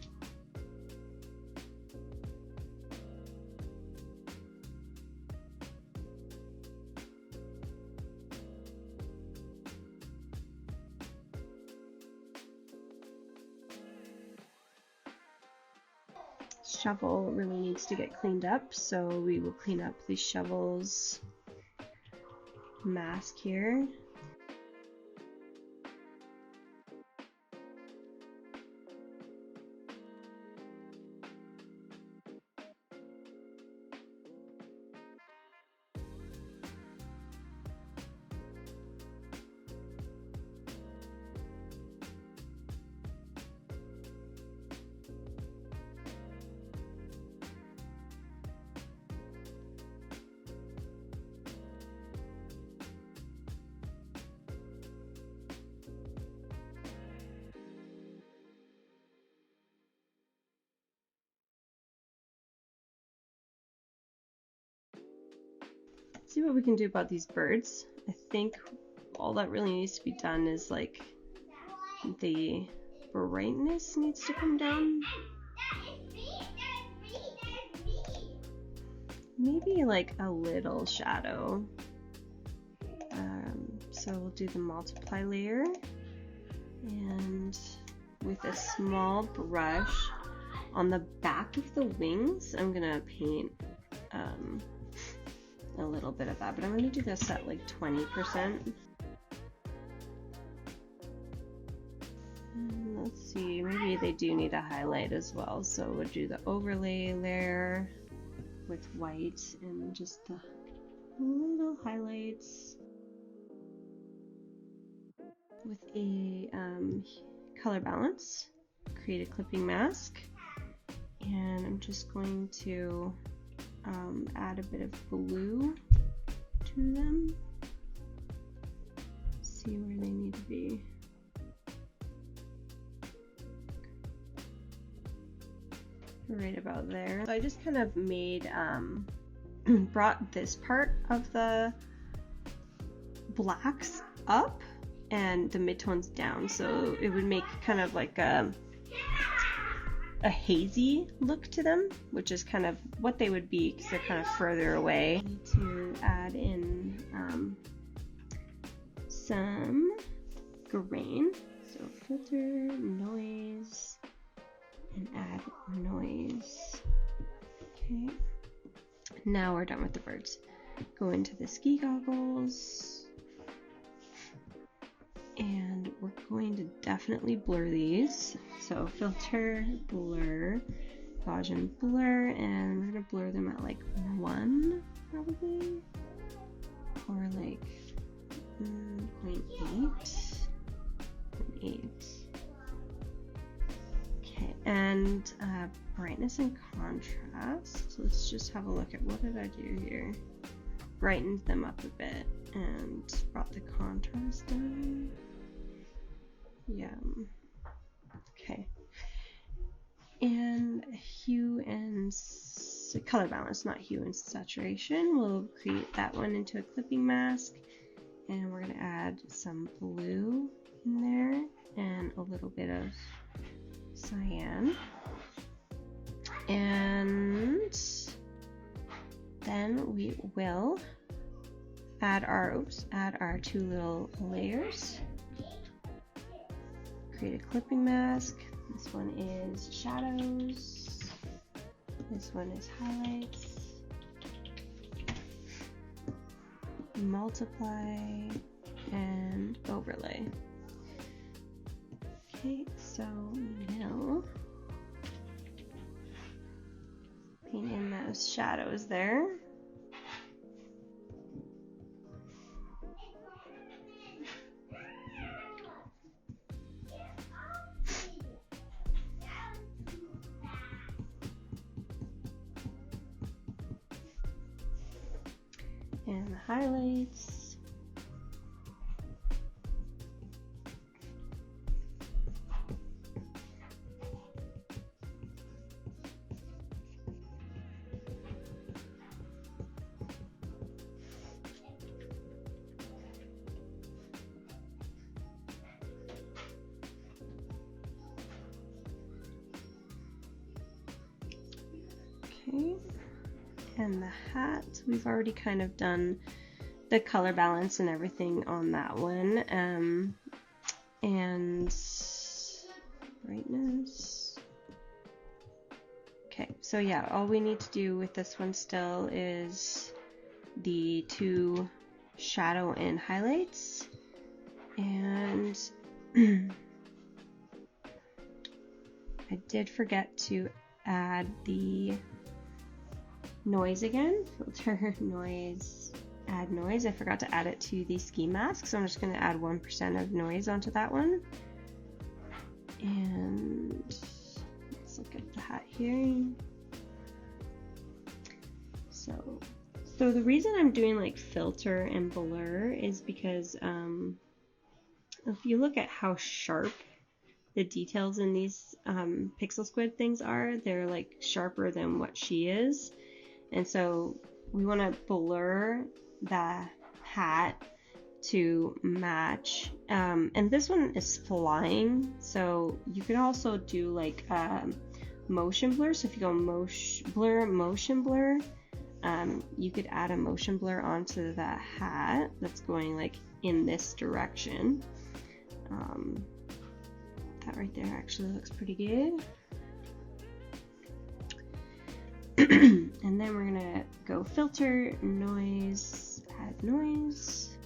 Shovel really needs to get cleaned up, so we will clean up the shovel's mask here. See what we can do about these birds. I think all that really needs to be done is like the brightness needs to come down. Maybe like a little shadow. So we'll do the multiply layer, and with a small brush on the back of the wings, I'm gonna paint a little bit of that, but I'm going to do this at like 20%. Let's see, maybe they do need a highlight as well, so we'll do the overlay layer with white and just the little highlights with a color balance. Create a clipping mask, and I'm just going to add a bit of blue to them. See where they need to be. Right about there. So I just kind of made, brought this part of the blacks up and the midtones down, so it would make kind of like a hazy look to them, which is kind of what they would be because they're kind of further away. I need to add in some grain, so filter, noise, and add noise. Okay, now we're done with the birds. Go into the ski goggles, and we're going to definitely blur these. So filter, blur, Gaussian blur, and we're gonna blur them at like 1 probably, or like 0.8. Okay, and brightness and contrast. So let's just have a look at what did I do here. Brightened them up a bit and brought the contrast down. Yeah. Okay. And hue and color balance, not hue and saturation. We'll create that one into a clipping mask, and we're gonna add some blue in there and a little bit of cyan. And then we will add our 2 little layers. Create a clipping mask. This one is shadows. This one is highlights. Multiply and overlay. Okay, so now paint in those shadows there. And the highlights. And the hat, we've already kind of done the color balance and everything on that one. And brightness. Okay, so yeah, all we need to do with this one still is the 2 shadow and highlights. And I did forget to add the noise again. Filter, noise, add noise. I forgot to add it to the ski mask, so I'm just going to add 1% of noise onto that one. And let's look at the hat here. So the reason I'm doing like filter and blur is because if you look at how sharp the details in these pixel squid things are, they're like sharper than what she is. And so we want to blur the hat to match. And this one is flying, so you could also do like motion blur. So if you go motion blur, you could add a motion blur onto the hat that's going like in this direction. That right there actually looks pretty good. And then we're gonna go filter, noise, add noise,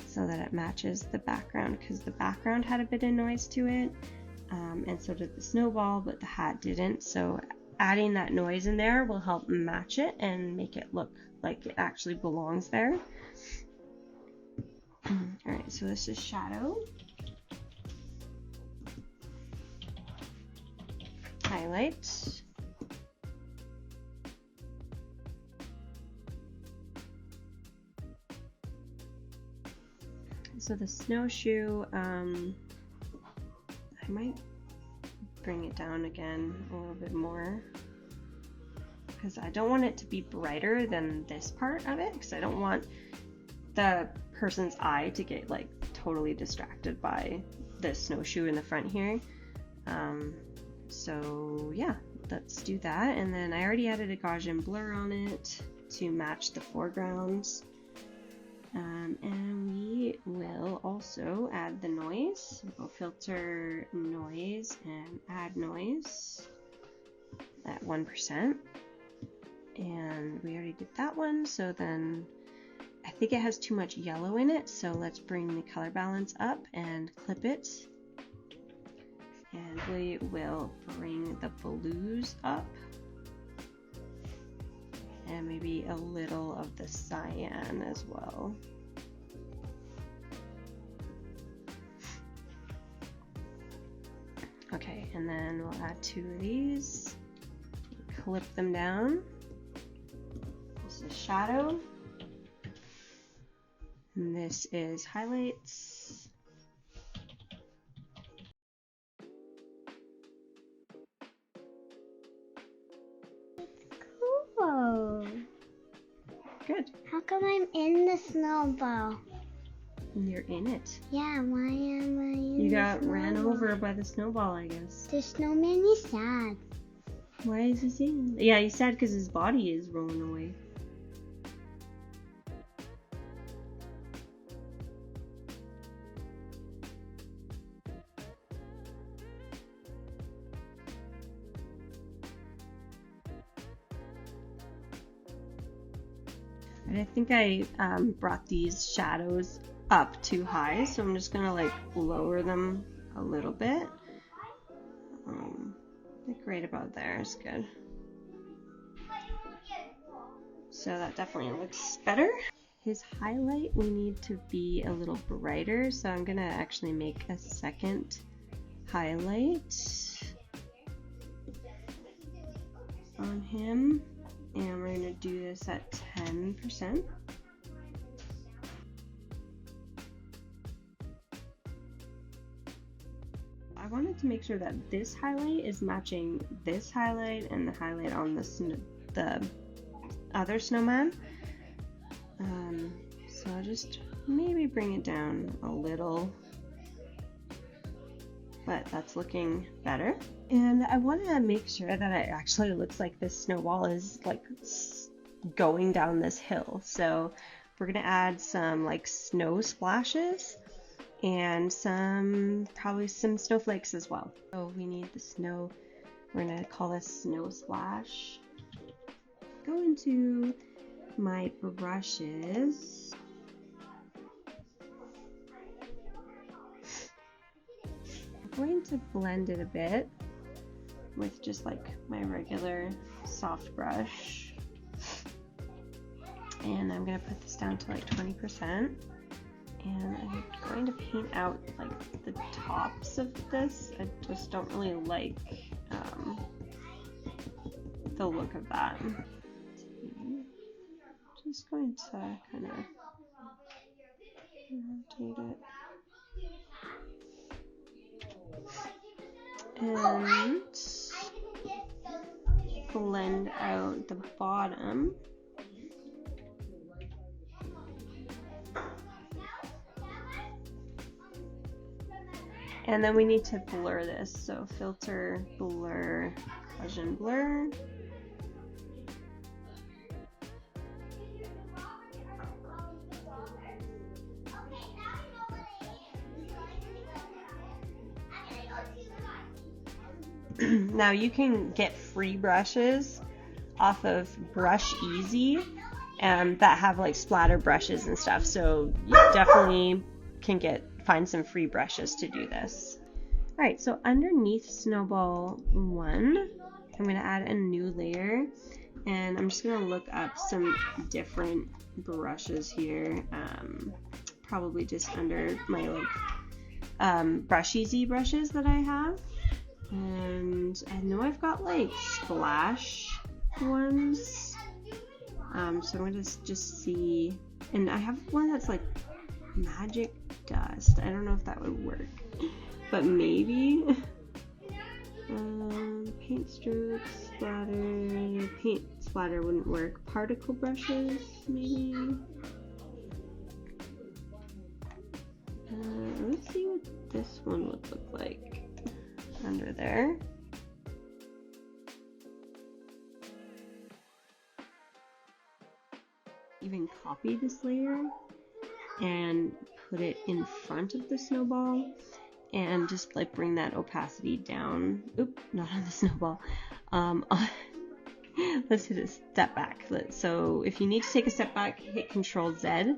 so that it matches the background, because the background had a bit of noise to it, and so did the snowball, but the hat didn't. So adding that noise in there will help match it and make it look like it actually belongs there. Alright, so this is shadow, highlight, so the snowshoe, I might bring it down again a little bit more, because I don't want it to be brighter than this part of it, because I don't want the person's eye to get like totally distracted by the snowshoe in the front here. So yeah, let's do that. And then I already added a Gaussian blur on it to match the foregrounds. And we will also add the noise. We'll filter, noise, and add noise at 1%. And we already did that one, so then I think it has too much yellow in it, so let's bring the color balance up and clip it. And we will bring the blues up. And maybe a little of the cyan as well. Okay, and then we'll add 2 of these, clip them down. This is shadow, and this is highlights. Cool. Good. How come I'm in the snowball? You're in it. Yeah, why am I in You the got ran snowball? over by the snowball, I guess. The snowman is sad. Why is he saying that? Yeah, he's sad because his body is rolling away. And I think I brought these shadows up too high, so I'm just gonna like lower them a little bit. Like right about there is good. So that definitely looks better. His highlight, we need to be a little brighter, so I'm gonna actually make a second highlight on him, and we're gonna do this at 10%. I wanted to make sure that this highlight is matching this highlight and the highlight on the other snowman. So I'll just maybe bring it down a little. but that's looking better. And I want to make sure that it actually looks like this snowball is like going down this hill. So we're gonna add some like snow splashes and probably some snowflakes as well. So we need the snow. We're gonna call this snow splash. Go into my brushes. I'm going to blend it a bit with just like my regular soft brush. And I'm going to put this down to like 20%. And I'm going to paint out like the tops of this. I just don't really like the look of that. Just going to kind of rotate it. And blend out the bottom. And then we need to blur this, so filter, blur, Gaussian blur. Now you can get free brushes off of Brush Easy that have like splatter brushes and stuff, so you definitely can find some free brushes to do this. Alright, so underneath Snowball 1, I'm going to add a new layer, and I'm just going to look up some different brushes here, probably just under my like Brush Easy brushes that I have. And I know I've got like splash ones, so I'm going to just see, and I have one that's like magic dust. I don't know if that would work, but maybe. Paint strokes, splatter. Paint splatter wouldn't work. Particle brushes, maybe. Let's see what this one would look like under there. Even copy this layer and put it in front of the snowball and just like bring that opacity down. Oop, not on the snowball. Let's hit a step back. So if you need to take a step back, hit Control Z.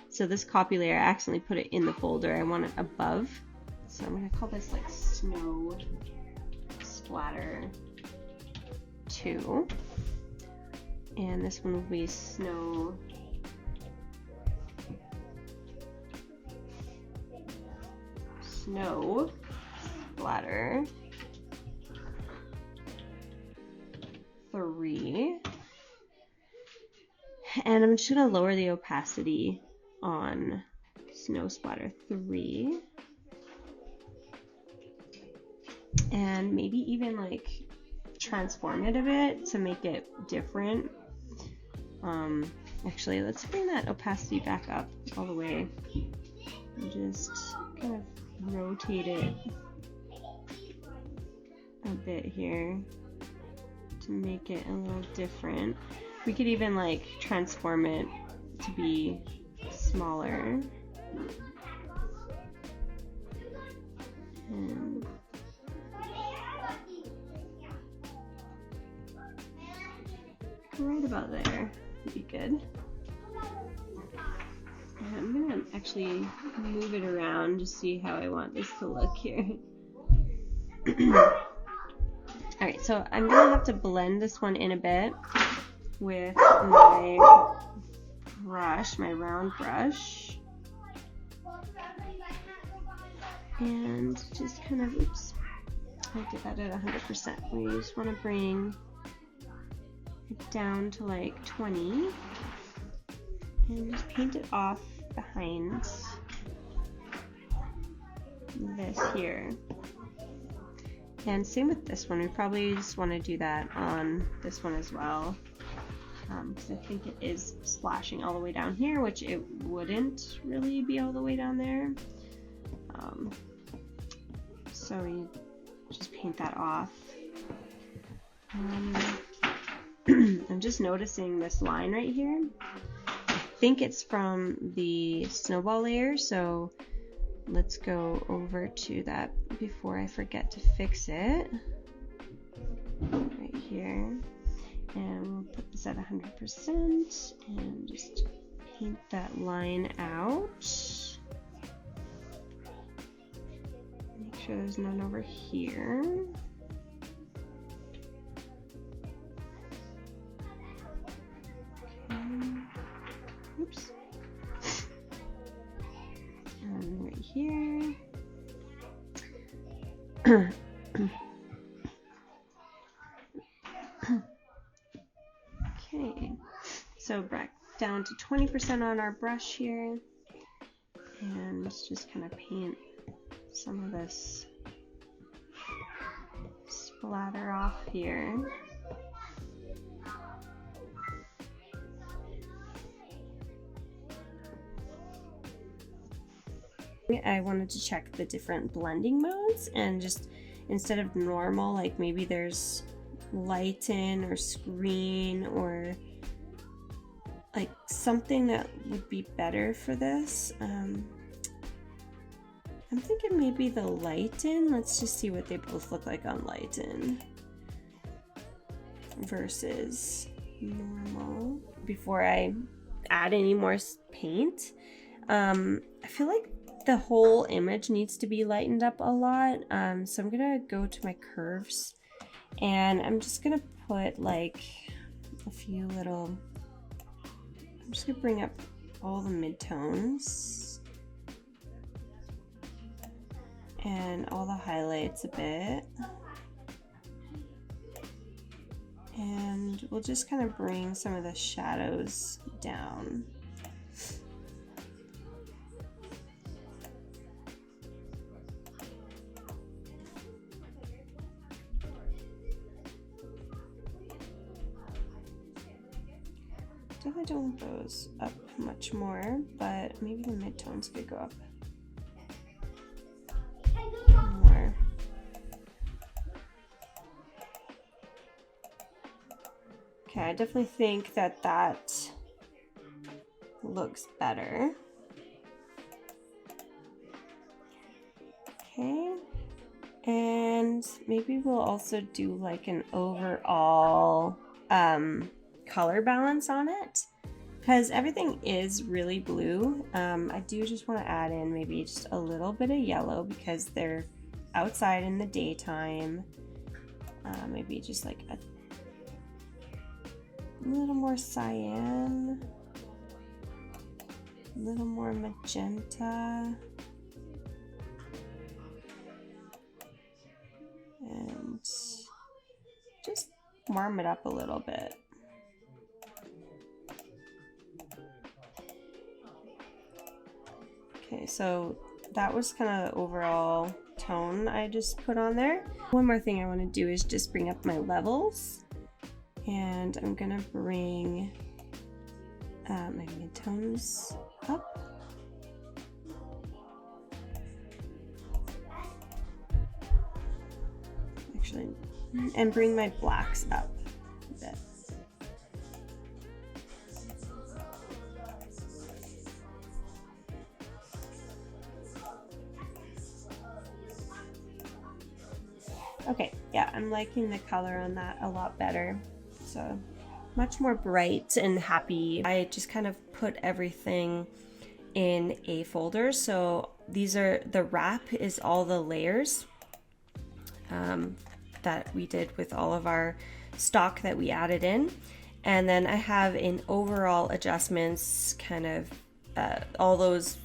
So this copy layer, I accidentally put it in the folder. I want it above. So I'm going to call this like Snow Splatter 2. And this one will be Snow Splatter 3. And I'm just going to lower the opacity on Snow Splatter 3. And maybe even like transform it a bit to make it different. Actually, let's bring that opacity back up all the way and just kind of rotate it a bit here to make it a little different. We could even like transform it to be smaller. And right about there would be good. And I'm gonna actually move it around to see how I want this to look here. Alright, so I'm gonna have to blend this one in a bit with my brush, my round brush. And just kind of, oops, I did that at 100%. We just want to bring it down to like 20 and just paint it off behind this here. And same with this one, we probably just want to do that on this one as well, because I think it is splashing all the way down here, which it wouldn't really be all the way down there. So we just paint that off. I'm just noticing this line right here. I think it's from the snowball layer, so let's go over to that before I forget to fix it. Right here. And we'll put this at 100% and just paint that line out. Make sure there's none over here. Oops. And right here. Okay, so back down to 20% on our brush here. And let's just kind of paint some of this splatter off here. I wanted to check the different blending modes and just instead of normal, like maybe there's lighten or screen or like something that would be better for this. I'm thinking maybe the lighten. Let's just see what they both look like on lighten versus normal before I add any more paint. I feel like the whole image needs to be lightened up a lot, so I'm gonna go to my curves and I'm just gonna put like a few little, I'm just gonna bring up all the midtones and all the highlights a bit, and we'll just kind of bring some of the shadows down. Definitely don't want those up much more, but maybe the midtones could go up more. Okay, I definitely think that that looks better. Okay, and maybe we'll also do like an overall color balance on it, because everything is really blue. I do just want to add in maybe just a little bit of yellow because they're outside in the daytime. Maybe just like a little more cyan, a little more magenta, and just warm it up a little bit. Okay, so that was kind of the overall tone I just put on there. One more thing I want to do is just bring up my levels, and I'm gonna bring my midtones up. Actually, and bring my blacks up a bit. Okay, yeah, I'm liking the color on that a lot better. So much more bright and happy. I just kind of put everything in a folder. So these are, the wrap is all the layers that we did with all of our stock that we added in. And then I have in overall adjustments kind of all those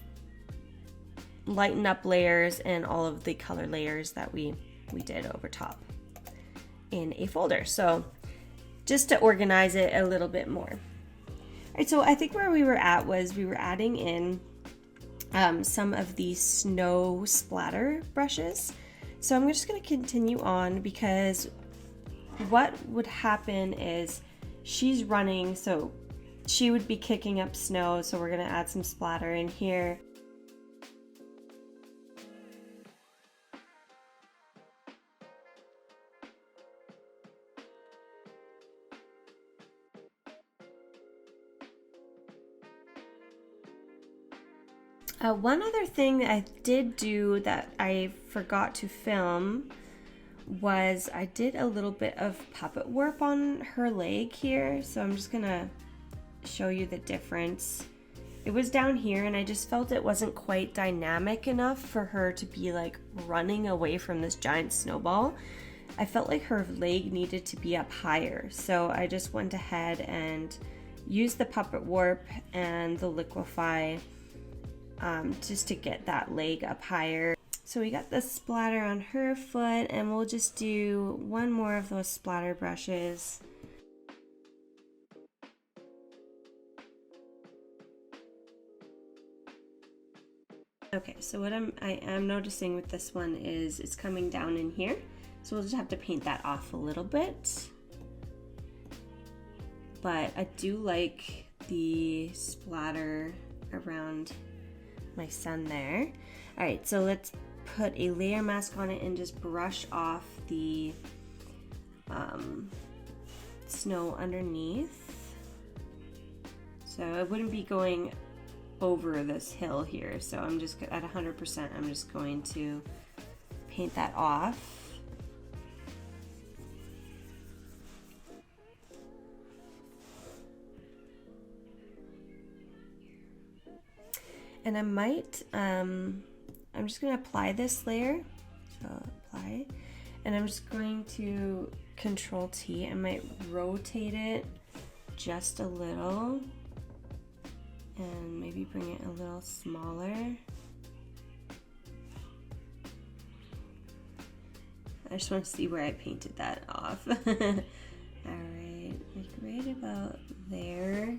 lighten up layers and all of the color layers that we did over top in a folder. So just to organize it a little bit more. All right, so I think where we were at was we were adding in some of these snow splatter brushes. So I'm just going to continue on, because what would happen is she's running, so she would be kicking up snow, so we're going to add some splatter in here. One other thing that I did do that I forgot to film was I did a little bit of puppet work on her leg here. So I'm just gonna show you the difference. It was down here and I just felt it wasn't quite dynamic enough for her to be like running away from this giant snowball. I felt like her leg needed to be up higher. So I just went ahead and used the puppet warp and the liquefy just to get that leg up higher. So we got the splatter on her foot, and we'll just do one more of those splatter brushes. Okay, so what I am noticing with this one is it's coming down in here. So we'll just have to paint that off a little bit. But I do like the splatter around my sun there. All right, so let's put a layer mask on it and just brush off the snow underneath. So I wouldn't be going over this hill here, so I'm just at 100%. I'm just going to paint that off. And I might, I'm just going to apply this layer. So apply, and I'm just going to Control T. I might rotate it just a little and maybe bring it a little smaller. I just want to see where I painted that off. All right, like right about there.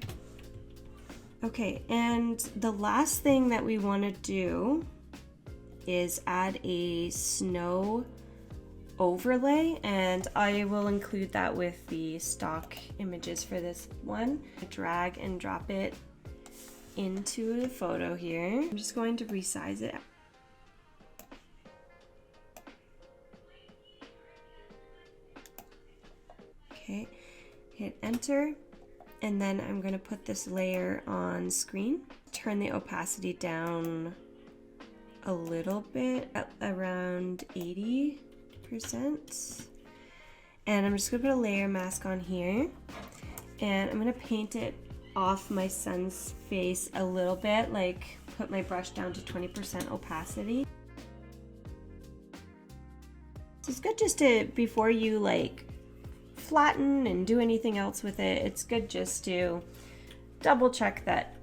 Okay, and the last thing that we want to do is add a snow overlay, and I will include that with the stock images for this one. Drag and drop it into the photo here. I'm just going to resize it. Okay, hit enter. And then I'm going to put this layer on screen. Turn the opacity down a little bit, at around 80%. And I'm just going to put a layer mask on here. And I'm going to paint it off my son's face a little bit, like put my brush down to 20% opacity. So it's good just to, before you like flatten and do anything else with it, it's good just to double check that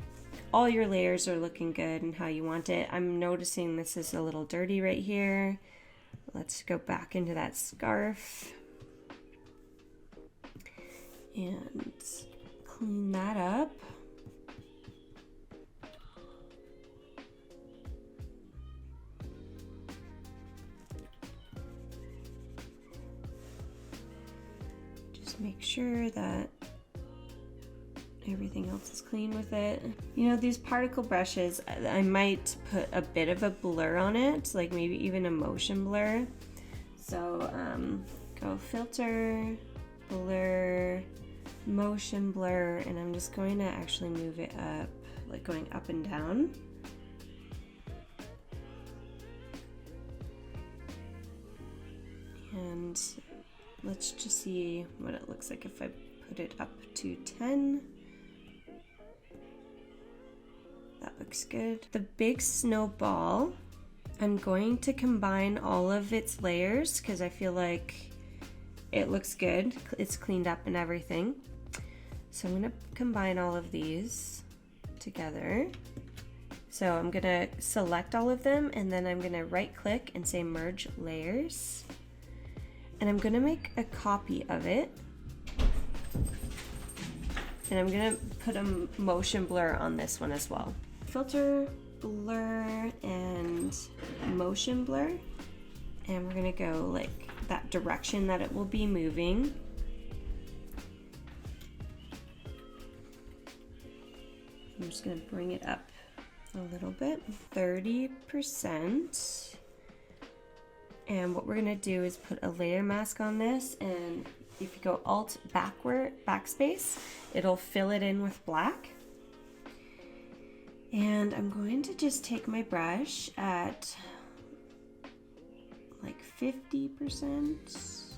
all your layers are looking good and how you want it. I'm noticing this is a little dirty right here. Let's go back into that scarf and clean that up. Make sure that everything else is clean with it. You know, these particle brushes, I might put a bit of a blur on it, like maybe even a motion blur. So go filter, blur, motion blur, and I'm just going to actually move it up, like going up and down. And let's just see what it looks like if I put it up to 10. That looks good. The big snowball, I'm going to combine all of its layers because I feel like it looks good. It's cleaned up and everything. So I'm gonna combine all of these together. So I'm gonna select all of them and then I'm gonna right click and say merge layers. And I'm gonna make a copy of it. And I'm gonna put a motion blur on this one as well. Filter, blur, and motion blur. And we're gonna go like that direction that it will be moving. I'm just gonna bring it up a little bit, 30%. And what we're gonna do is put a layer mask on this, and if you go Alt backspace, it'll fill it in with black. And I'm going to just take my brush at like 50%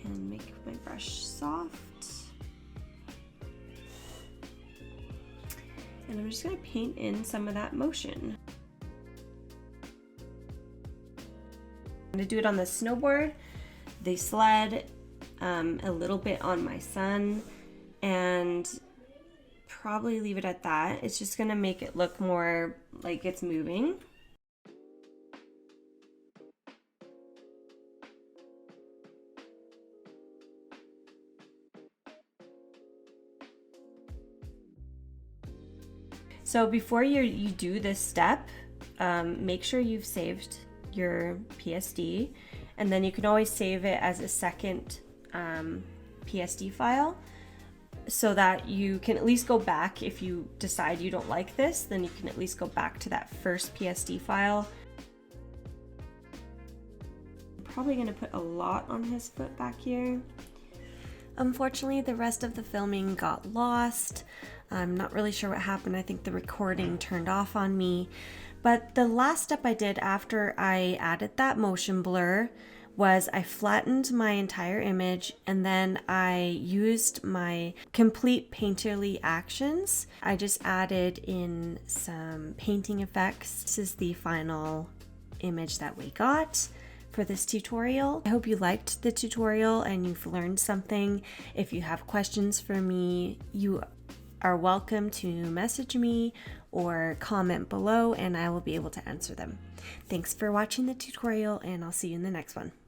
and make my brush soft. And I'm just going to paint in some of that motion. I'm going to do it on the snowboard, the sled, a little bit on my son, and probably leave it at that. It's just going to make it look more like it's moving. So before you do this step, make sure you've saved your PSD, and then you can always save it as a second PSD file so that you can at least go back. If you decide you don't like this, then you can at least go back to that first PSD file. I'm probably going to put a lot on his foot back here. Unfortunately, the rest of the filming got lost. I'm not really sure what happened. I think the recording turned off on me. But the last step I did after I added that motion blur was I flattened my entire image, and then I used my complete painterly actions. I just added in some painting effects. This is the final image that we got for this tutorial. I hope you liked the tutorial and you've learned something. If you have questions for me, you are welcome to message me or comment below and I will be able to answer them. Thanks for watching the tutorial, and I'll see you in the next one.